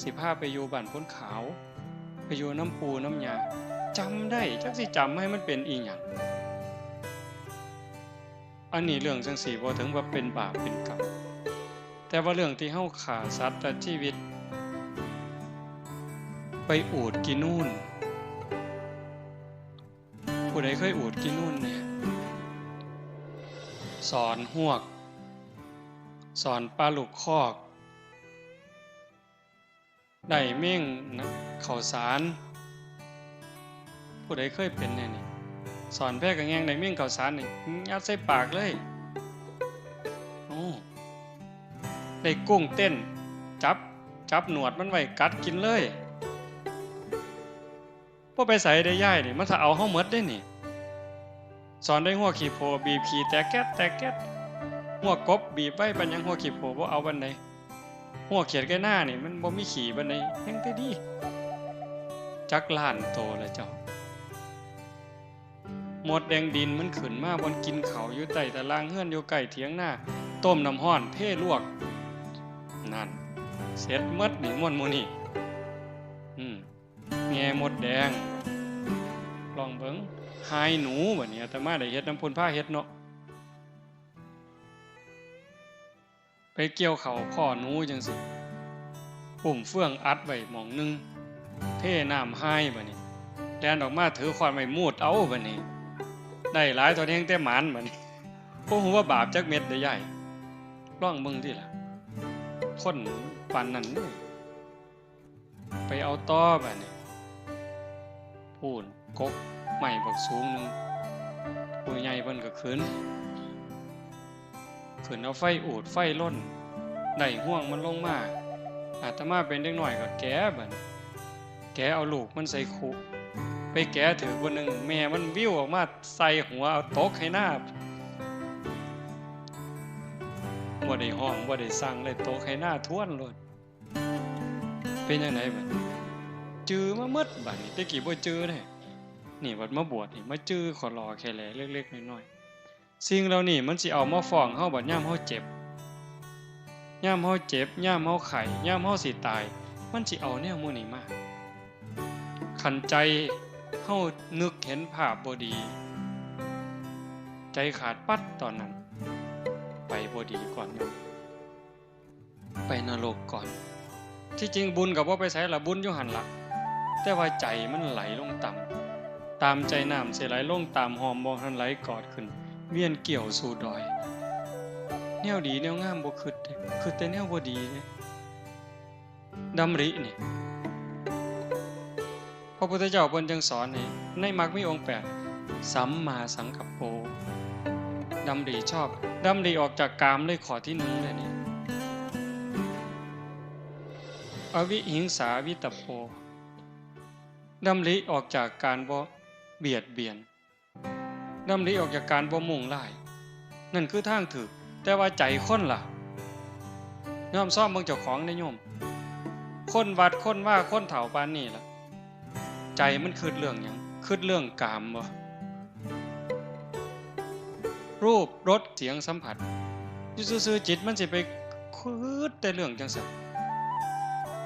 สิพาไปอยู่บ้านพ้นขาวไปอยู่น้ำปูน้ำยาจำได้จักสิจำให้มันเป็นอีหยังอันนี้เรื่องจังสี่บ่ถึงว่าเป็นบาปเป็นกรรมแต่ว่าเรื่องที่เฮาฆ่าสัตว์ตัดชีวิตไปอูฐกินนู่นผู้ใดเคยอูฐกินนู่นเนี่ยสอนหวกสอนปลาลูกคอกได้เม่งนะข้าวสารผู้ใดเคยเป็นแน่นี่สอนแพร่กระแงงได้เม่งข้าวสารนี่ยัดใส่ปากเลยโอ้ได้กุ้งเต้นจับหนวดมันไว้กัดกินเลยบ่ไปใส่ได้ย่ายนี่มันถ้าเอาเฮาหมดได้นี่สอนได้หัวขี้โพบีบขี้แตกแก๊ดหัวกบบีบไว้ปัญญังหัวขี้โพบ่เอาบันไดหัวเขียดไก่หน้านี่มันบ่มีขี้บันไดแฮงแต่ดีจักล้านโตแล้วเจ้าหมดแดงดินมันขึ้นมาบนกินเขาอยู่ใต้ตารางเฮือนอยู่ใกล้เถียงหน้าต้มน้ำร้อนเทลวกนั่นเสร็จหมดนี่ม่วนหมู่นี่แง่หมดแดงลองเบิ่งหายหนูบัดนี้อาตมาได้เฮ็ดน้ำพุ่นผ้าเฮ็ดเนาะไปเกี่ยวเขาพ่อหนูจังสิปุ่มเฟื่องอัดไว้หม่องนึงเทน้ำหายบัดนี้แล่นออกมาถือขวานไม้มูดเอาบัดนี้ได้หลายตัวแฮงแต่หมานบัดนี้บ่ฮู้ว่าบาปจักเม็ดได้ใหญ่ลองเบิ่งติล่ะคนปานนั้นนี่ไปเอาต่อบัดนี้พูนกกใหม่บักสูงนึงผู้ใหญ่เพิ่นก็ขึ้นเอาไฟอูดไฟล่นได้ห่วงมันลงมาอาตมาเป็นเด็กน้อยก็แกะบัดแกะเอาลูกมันใส่คุไปแกะถือคนนึงแม่มันวิวออกมาใส่หัวเอาตกให้หน้าบ่ได้ห้องบ่ได้สั่งเลยตกให้หน้าท้วนโลดเป็นจังไดบัดจื้อมาหมดบัดนี้แต่กี้บ่จื้อเด้นี่วัดมาบวชนี่มาจื้อขอรอแค่แลเล็กๆน้อยๆสิ่งเหล่านี้มันสิเอามาฟ้องเฮาบัดยามเฮาเจ็บยามเฮาเจ็บยามเฮาไข้ยามเฮาสิตายมันสิเอาแนวหมู่นี้มาคันใจเฮานึกเห็นภาพบ่ดีใจขาดปัดตอนนั้นไปบ่ดีก่อนไปนรกก่อนที่จริงบุญก็บ่ไปไสล่ะบุญอยู่หั่นล่ะแต่ว่าใจมันไหลลงต่ำตามใจน้ำสิไหลลงตามหอมบ่ทันไหลกอดขึ้นเวียนเกี่ยวสู่ดอยแนวดีแนวงามบ่คิดแต่แนวบ่ดีเด้ดำรินี่พระพุทธเจ้าเพิ่นจึงสอนให้ในมรรคมีองค์8สัมมาสังกัปโปดำริชอบดำริออกจากกามเลยข้อที่1เลยนี่อวิหิงสาวิตโปดำริออกจากการบ่ เบียดเบียนนำหลีออกจากการบ่มุ่งร้ายนั่นคือทางถูกแต่ว่าใจคนล่ะยอมซ่อมเบิ่งเจ้าของได้โยมคนวัดคนว่าคนเฒ่าปานนี้ล่ะใจมันคิดเรื่องหยังคิดเรื่องกามบ่รูปรสเสียงสัมผัสอยู่ซื่อๆจิตมันสิไปคิดแต่เรื่องจังซั่น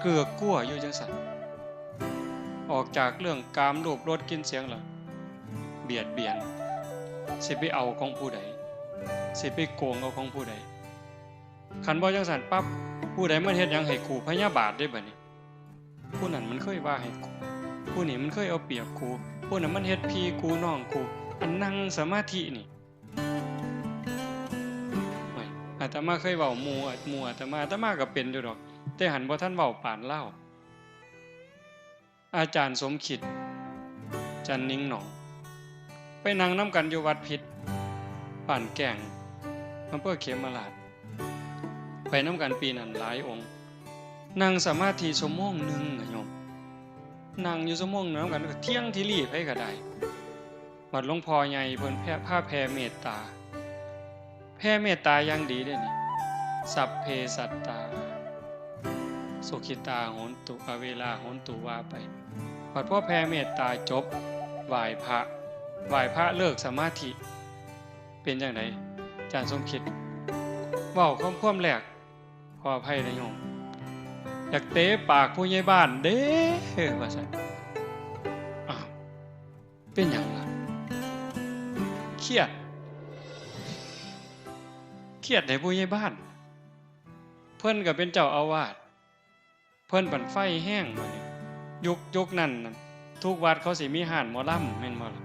เกือกกลัวอยู่จังซั่นออกจากเรื่องกามรูปรสกลิ่นเสียงล่ะเบียดเบียนสิไปเอาของผู้ใดสิไปโกงเอาของผู้ใดคันบ่จังซั่นปั๊บผู้ใดมันเฮ็ดหยังให้กูพยาบาทได้บัดนี้ผู้นั้นมันเคยว่าให้กูผู้นี้มันเคยเอาเปรียบกูผู้นั้นมันเฮ็ดพี่กูน้องกูอันนั่งสมาธินี่ไม่อาตมาเคยเว้าหมู่อาตมาก็เป็นอยู่ดอกแต่หันบ่ทันเว้าปานเล่าอาจารย์สมคิดจันนิ่งหนองไปนั่งนำกันอยู่วัดพิษป่านแก่งอำเภอเขมราชไปนำกันปีนั้นหลายองค์นั่งสมาธิชั่วโมงนึงอะโยมนั่งอยู่ชั่วโมงนึงนำกันก็เที่ยงที่รีไปก็ได้วัดหลวงพ่อใหญ่เพิ่นแผ่เมตตาแผ่เมตตาอย่างดีเด้นี่สัพเพสัตตาสุขิตาโหนตุอเวลาโหนตุว่าไปพอแผ่เมตตาจบไหว้พระเลิกสมาธิเป็นจังไดอาจารย์สมคิดเว้าความแรกขออภัยนะโยมอยากเตะปากผู้ใหญ่บ้านเด้ว่าซั่นอ้าวเป็นหยังล่ะเครียดให้ผู้ใหญ่บ้านเพิ่นก็เป็นเจ้าอาวาสเพิ่นปั่นไฟแห้งบัดนี้ยุคนั้นทุกวัดเขาสิมีห้านหมอลำแม่นบ่ล่ะ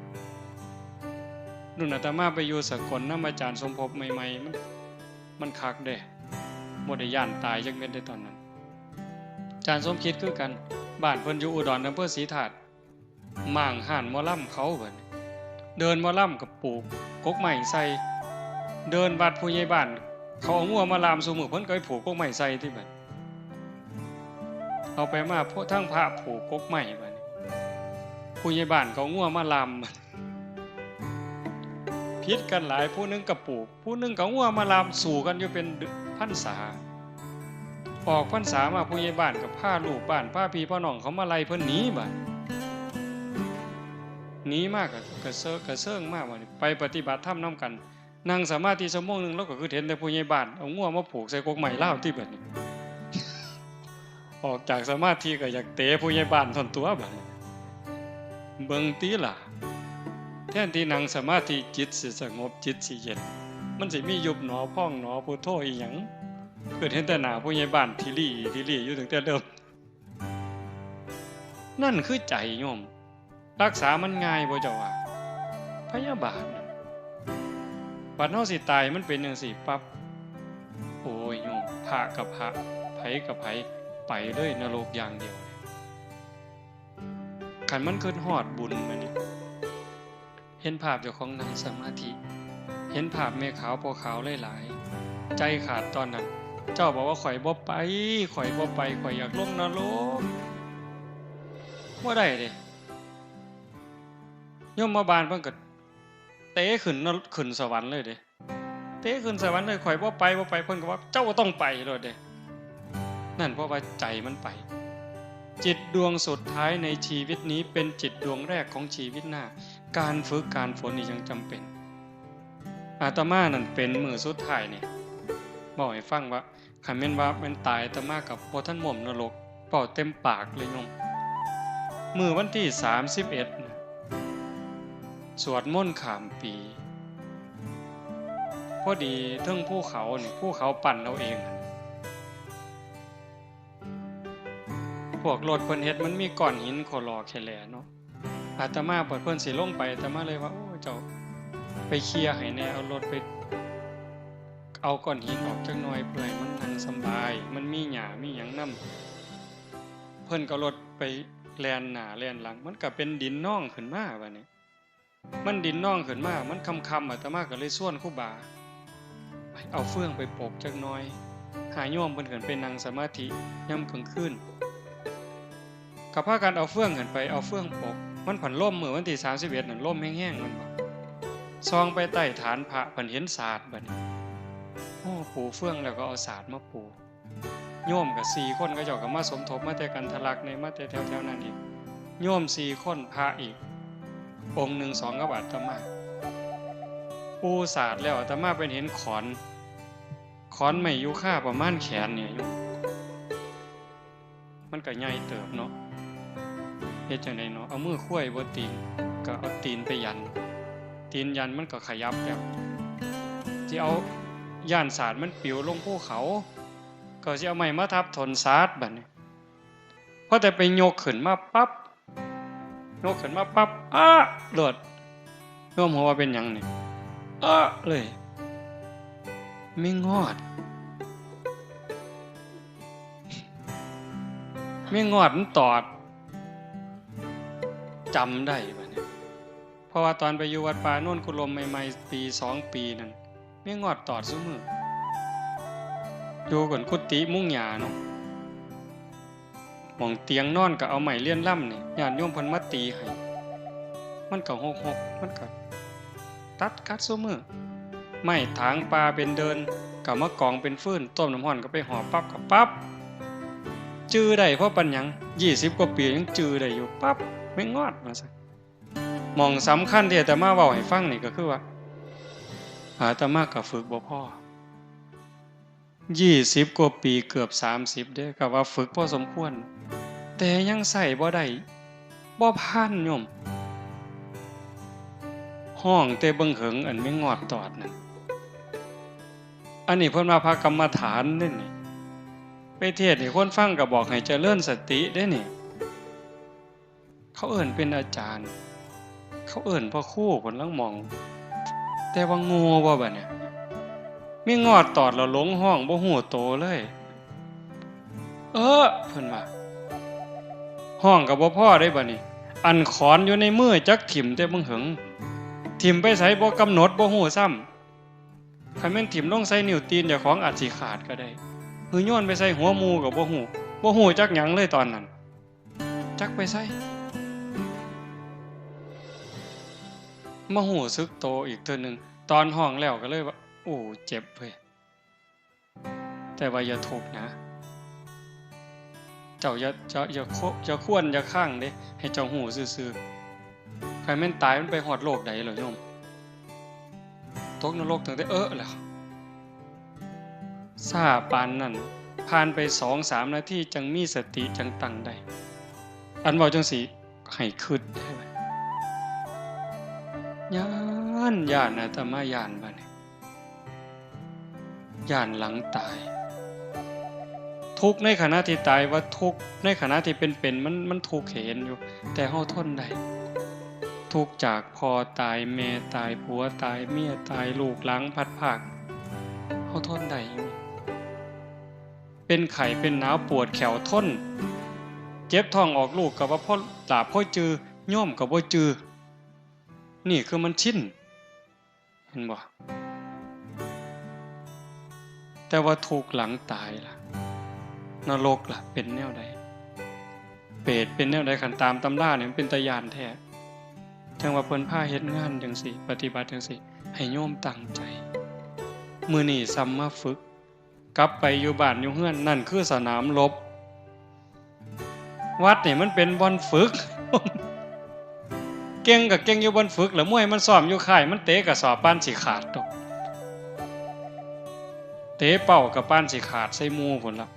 รุ่นอาตมาไปอยู่สกลนำอาจารย์สมภพใหม่ๆมันคักเด้บ่ได้ย่านตายจักเม็ดได้ตอนนั้นอาจารย์สมคิดคือกันบ้านเพิ่นอยู่อุดรอำเภอศรีธาตุม่างห้านหมอลำเขาเพิ่นเดินหมอลำกับปลูกกกไม้ใส่เดินวัดผู้ใหญ่บ้านเขาเอางัวมาลามซุมื้อเพิ่นก็ไปผูกกกไม้ใส่ที่บัดเอาไปมาพวกทั้งพระผูกกกไม้บัดนี้ผู้ใหญ่บ้านเขางัวมาลามพิษกันหลายผู้นึงกับปลูกผู้นึงกับงัวมาลามสู่กันอยู่เป็นพรรษาออกพรรษามาผู้ใหญ่บ้านกับผ้าลูกบ้านผ้าพี่พ่อน้องเขามาไล่เพิ่นหนีบัดหนีมากกระเซิงมากบัดนี้ไปปฏิบัติธรรมนำกันนั่งสมาธิชั่วโมงนึงแล้วก็คือเห็นแต่ผู้ใหญ่บ้านเอางัวมาผูกใส่กกไม้ลาวที่บัดนี้ออกจากสมาธิก็อยากเตะผู้ใหญ่บ้านทนตัวบัดนี้เบิ่งติล่ะแทนที่นั่งสมาธิจิตสิสงบจิตสิเย็นมันสิมียุบหนอพองหนอพุทโธอีหยังเกิดเห็นแต่หน้าผู้ใหญ่บ้านที่ลี่อยู่ตั้งแต่เดิมนั่นคือใจโยมรักษามันง่ายบ่เจ้าว่าพยาบาทบัดเฮาสิตายมันเป็นจังซี่ปั๊บโอ้ยโยมพระกับพระไผกับไผไปเลยนรกอย่างเดียวคันมันขึ้นฮอดบุญมานี่เห็นภาพเจ้าของนั่งสมาธิเห็นภาพแม่ขาวพ่อขาวหลายๆใจขาดตอนนั้นเจ้าบอกว่าข่อยบ่ไปข่อยอยากลงนรกบ่ได้เด้โยมมาบานเพิ่นก็เตะขึ้นสวรรค์เลยเด้เตะขึ้นสวรรค์เลยข่อยบ่ไปเพิ่นก็ว่าเจ้าต้องไปเลยเด้นั่นเพราะว่าใจมันไปจิตดวงสุดท้ายในชีวิตนี้เป็นจิตดวงแรกของชีวิตหน้าการฝึกการฝนนี่ยังจำเป็นอาตมานั่นเป็นมือสุดท้ายนี่บอกให้ฟังว่าคันแม่นว่ามันตายอาตมากับบ่ทันหม่มนรกเป่าเต็มปากเลยโยมมื้อวันที่31นะสวดมนต์ข้ามปีพอดีเทิงภูเขานี่ภูเขาปั่นเอาเองพวกรถเพิ่นเฮ็ดมันมีก้อนหินขอรอแค่แลเนาะอาตมาเพิ่นสิลงไปอาตมาเลยว่าโอ้เจ้าไปเคลียร์ให้แน่เอารถไปเอาก้อนหินออกจักหน่อยเพื่อให้มันนั่งสบายมันมีหญ้ามีหยังนำเพิ่นก็รถไปแล่นหน้าแล่นหลังมันก็เป็นดินน่องขึ้นมาบัดนี้มันดินน่องขึ้นมามันค่ำๆอาตมาก็เลยชวนครูบาเอาเฟืองไปปกจักหน่อยหาโยมเพิ่นขึ้นไปนั่งสมาธิยามกลางคืนก็พากันเอาเฟืองขึ้นไปเอาเฟืองปก มันผันล่มมื้อวันที่31นั่นล่มแห้งๆมันบ่ซองไปใต้ฐานพระเพิ่นเห็นศาสตร์บัดนี้โอ้ปูเฟื่องแล้วก็เอาศาสตร์มาปูโยมก็4คนก็เจ้าก็มาสมทบมาแต่กันทะลักในมาแต่แถวๆนั้นอีกโยม4คนพระอีกองค์หนึ่ง2กับอาตมาปูศาสตร์แล้วอาตมาเป็นเห็นขอนไม้ยูคาประมาณแขนเนี่ยโยมมันก็ใหญ่เติบเนาะเฮ็ดจังได๋เนาะเอามือคุ้ยบ่ตีนก็เอาตีนไปยันตีนยันมันก็ขยับแล้วสิเอาย่านศาสตร์มันปลิวลงภูเขาก็สิเอาไม้มาทับถนศาสตร์บัดนี้พอแต่ไปยกขึ้นมาปั๊บเลิศโยมหัวว่าเป็นหยังนี่เลยไม่งอดมันตอดจำได้บัดนี้เพราะว่าตอนไปอยู่วัดป่าโน่นกุลมใหม่ๆปี2ปีนั่นไม่งอดตอดซุมื้ออยู่กันกุฏิมุ้งหญ้าเนาะหม่องเตียงนอนก็เอาไม้เลี่ยนล่ำนี่ญาติโยมเพิ่นมาตีให้มันก็หกมันก็ตัดกัดซุมื้อไม้ถางปลาเป็นเดินก็มากองเป็นฟืนต้มน้ำร้อนก็ไปห่อปั๊บก็ปั๊บจื้อได้เพราะปัญญัง20กว่าปียังจื้อได้อยู่ปั๊บไม่งอดว่าซั่นหม่องสำคัญที่อาตมาเว้าให้ฟังนี่ก็คือว่าอาตมาก็ฝึกบ่พอ20กว่าปีเกือบ30เด้ก็ว่าฝึกพอสมควรแต่ยังใส่บ่ได้บ่ผ่านโยมห้องแต่เบิ่งเหิงอันไม่งอดตอดนั่นอันนี้เพิ่นมาพากรรมฐานเด้นี่ไปเทศน์ให้คนฟังก็บอกให้เจริญสติเด้นี่เขาเอิ้นเป็นอาจารย์เขาเอิ้นพ่อครูเพิ่นลังมองแต่ว่าโง่บ่บัดเนี่ยมีงอดตอดแล้วหลงห้องบ่ฮู้โตเลยเพิ่นว่าห้องก็บ่พอได้บัดนี้อันขอนอยู่ในมือจักถิ่มแต่มึงหึงถิ่มไปไสบ่กำหนดบ่ฮู้ซ้ำคันแม่นถิ่มลงใส่นิ้วตีนเจ้าของอาจสิขาดก็ได้หือโยนไปใส่หัวหมู่ก็บ่ฮู้จักหยังเลยตอนนั้นจักไปใส่มาฮู้สึกโตอีกเทื่อนึงตอนห้องแล้วก็เลยว่าโอ้เจ็บเว้ยแต่ว่าอย่าทุกข์นะเจ้าอย่าควรอย่าข้างเด้ให้เจ้าหูซื่อๆใครแม่นตายมันไปฮอดโลกใดเหรอโยมตกนรกตั้งแต่แล้วซาปานนั้นผ่านไป 2-3 นาทีจังมีสติจังตั้งได้อันเว้าจังสิให้คิดได้บัดย้านอาตมาย้านบัดนี้ย้านหลังตายทุกข์ในขณะที่ตายว่าทุกข์ในขณะที่เป็นมันทุกข์เห็นอยู่แต่เฮาทนได้ทุกข์จากพ่อตายแม่ตายผัวตายเมียตายลูกหลังพัดภาคเฮาทนได้อยู่เป็นไข้เป็นหนาวปวดแขวทนเจ็บท้องออกลูกก็ว่าพ่อตาพ่อจือโยมก็บ่จือนี่คือมันชินเห็นบ่แต่ว่าทุกข์หลังตายล่ะนรกล่ะเป็นแนวใดเปรตเป็นแนวใดคันตามตำราเนี่ยมันเป็นตาญาณแท้จังว่าเพิ่นพาเฮ็ดงานจังซี่ปฏิบัติจังซี่ให้โยมตั้งใจมื้อนี้ซ้ำมาฝึกกลับไปอยู่บ้านอยู่เฮือนนั่นคือสนามรบวัดนี่มันเป็นบ่อนฝึก เก่งก็เก่งอยู่บ่อนฝึกแล้วมวยมันซ้อมอยู่ค่ายมันเตะก็สอบปานสิขาดตกเตะเป้าก็ปานสิขาดใส่หมู่พุ่นล่ะ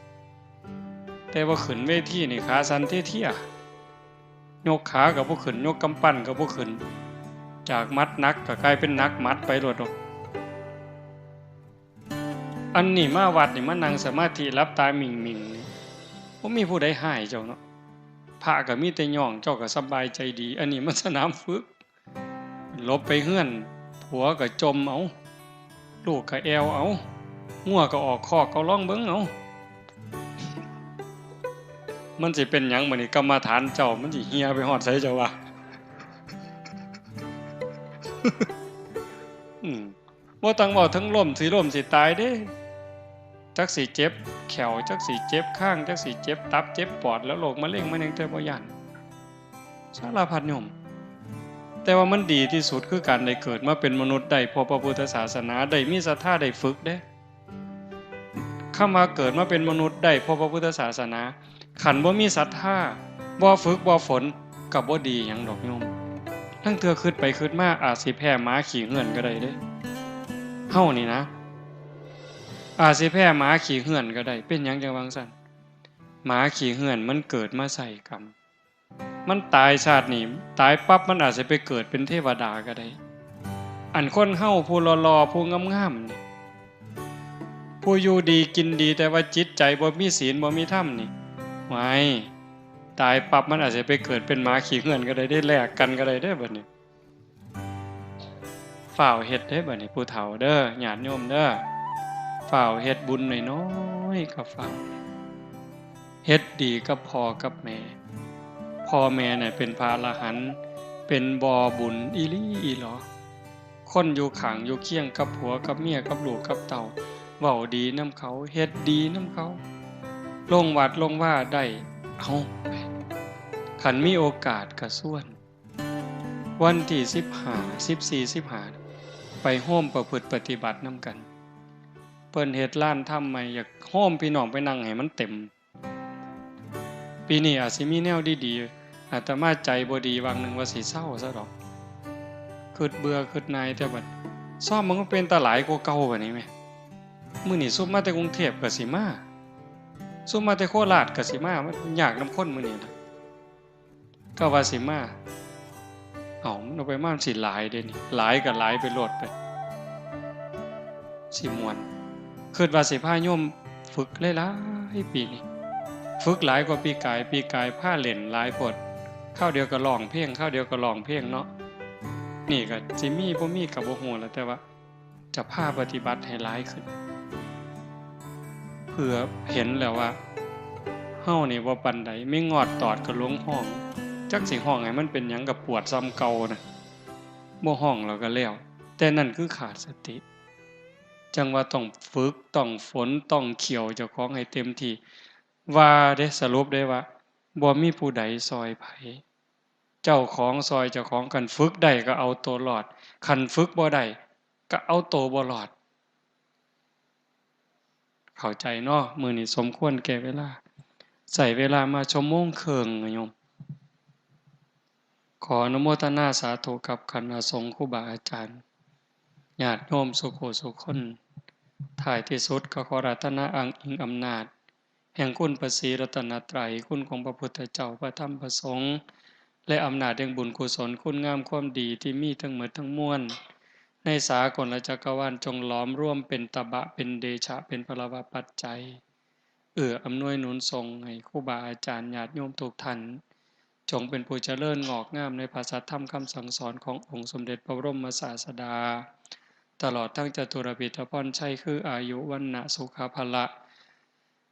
แต่ว่าขึ้นเวทีนี่ขาสั่นเที่ยๆยกขาก็บ่ขึ้นยกกำปั้นก็บ่ขึ้นจากมัดหนักก็กลายเป็นหนักมัดไปโลดดอกอันนี้มาวัดนี่มานั่งสมาธิหลับตามิ่งๆนี่บ่มีผู้ใดห้ายเจ้าเนาะพระก็มีแต่ย่องเจ้าก็สบายใจดีอันนี้มันสนามฝึกลบไปเฮือนผัวก็จมเอาลูกก็แอวเอางัวก็ออกคอกก็ร้องเบิ่งเอามันสิเป็นหยังบัดนี้กรรมฐานเจ้ามันสิเหี่ยไปฮอดไสเจ้าว่าบ่ต้องเว้าทั้งล้มสิตายเด้จักสิเจ็บแขวจักสิเจ็บข้างจักสิเจ็บตับเจ็บปอดแล้วโรคมะเร็งมันยังแต่บ่ย่านสารพัดโยม แต่ว่ามันดีที่สุดคือการได้เกิดมาเป็นมนุษย์ได้พอพระพุทธศาสนาได้มีศรัทธาได้ฝึกเด้คำว่าเกิดมาเป็นมนุษย์ได้พอพระพุทธศาสนาขันบ่มีศรัทธาบ่ฝึกบ่ฝนกับบ่ดีหยังดอกโยมทั้งเทื่อคิดไปคิดมาอาจสิแพ้หมาขี่เหือนก็ได้เด้เฮานี่นะอาจสิแพ้หมาขี่เหือนก็ได้เป็นหยังจังว่าซั่นหมาขี่เหือนมันเกิดมาใส่กรรมมันตายชาตินี้ตายปั๊บมันอาจจะไปเกิดเป็นเทวดาก็ได้อันคนเฮาผู้หล่อๆผู้งามๆนี่ผู้อยู่ดีกินดีแต่ว่าจิตใจบ่มีศีลบ่มีธรรมนี่ไว้ตายปั๊บมันอาจจะไปเกิดเป็นหมาขี่เหือนก็ได้แลกกันก็ได้เด้อบัดนี้ฝ่าวเฮ็ดเด้อบัดนี้ผู้เฒ่าเด้อญาติโยมเด้อฝ่าวเฮ็ดบุญน้อยๆก็ฝ่าวเฮ็ดดีกับพ่อกับแม่พ่อแม่เนี่ยเป็นพระอรหันต์เป็นบ่อบุญอีหลีอีหลอคนอยู่ข้างอยู่เคียงกับผัวกับเมียกับลูกกับเต่าเว้าดีนำเขาเฮ็ดดีนำเขาลงวัดลงว่าได้เอาคันมีโอกาสก็ส่วนวันที่15 14 15ไปโฮมประพฤติปฏิบัตินำกันเพิ่นเฮ็ดลานถ้ำใหม่อยากโฮมพี่น้องไปนั่งให้มันเต็มปีนี้อาจสิมีแนวดีๆอาตมาใจบ่ดีวางหนึ่งว่าสิเศร้าซะดอกคิดเบื่อคิดนายแต่บัดซ่อมมันก็เป็นตาหลายกว่าเก่าบัดนี้แหมมื้อนี้ซุมมาแต่กรุงเทพก็สิมาซุมมาแต่โคราชก็สิมามันยากนำคนมื้อนี้นะก็ว่าสิมามันเอาไปมาสิหลายเด้นี่หลายก็หลายไปโลดไปสิม่วนคิดว่าสิพาโยมฝึกหลายๆปีนี้ฝึกหลายกว่าปีกายพาเล่นหลายโพดคราวเดียวก็ร้องเพลงคราวเดียวก็ร้องเพลงเนาะนี่ก็สิมีบ่มีก็บ่ฮู้แล้วแต่ว่าจะพาปฏิบัติให้หลายขึ้นเพื่อเห็นแล้วว่าเฮานี่บ่ปานใดไม่งอดตอดก็ลงห้องจักสิห้องให้มันเป็นหยังก็ปวดซ้ำเก่านะบ่ห้องแล้วก็แล้วแต่นั่นคือขาดสติจังว่าต้องฝึกต้องฝนต้องเขี่ยวเจ้าของให้เต็มที่ว่าได้สรุปได้ว่าบ่มีผู้ใดซอยไผเจ้าของซอยเจ้าของกันฝึกได้ก็เอาตัวรอดคันฝึกบ่ได้ก็เอาตัวบ่รอดเข้าใจเนาะมื้อนี้สมควรแก่เวลาใช้เวลามาชั่วโมงครึ่งโยมขออนุโมทนาสาธุกับคณะสงฆ์ครูบาอาจารย์ญาติโยมสุโขสุขคนท้ายที่สุดก็ขอรัตนาอังอิงอำนาจแห่งคุณพระศรีรัตนตรัยคุณของพระพุทธเจ้าพระธรรมพระสงฆ์และอำนาจแห่งบุญกุศลคุณงามความดีที่มีทั้งหมดทั้งมวลในสากลจักรวาลจงหลอมร่วมเป็นตบะเป็นเดชะเป็นพลวปัจจัยอำนวยหนุนทรงให้ครูบาอาจารย์ญาติโยมทุกท่านจงเป็นผู้เจริญงอกงามในภาษาธรรมคำสั่งสอนขององค์สมเด็จพระบรมศาสดาตลอดทั้งจตุรพิธพรชัยคืออายุวันนะสุขภละ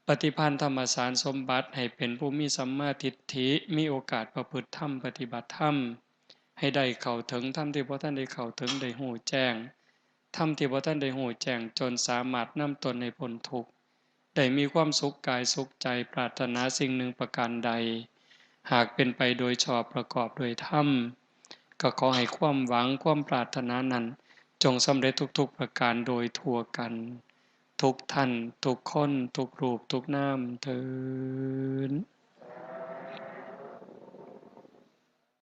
ปฏิพันธ์ธรรมสารสมบัติให้เป็นผู้มีสัมมาทิฏฐิมีโอกาสประพฤติธรรมปฏิบัติธรรมให้ได้เข้าถึงธรรมที่พระท่านได้เข้าถึงได้หูแจ้งธรรมที่พระท่านได้หูแจ้งจนสามารถนำตนในพ้นทุกข์ได้มีความสุขกายสุขใจปรารถนาสิ่งหนึ่งประการใดหากเป็นไปโดยชอบประกอบโดยธรรมก็ขอให้ความหวังความปรารถนานั้นจงสำเร็จทุกๆประการโดยทั่วกันทุกท่านทุกคนทุกรูปทุกนามเถิด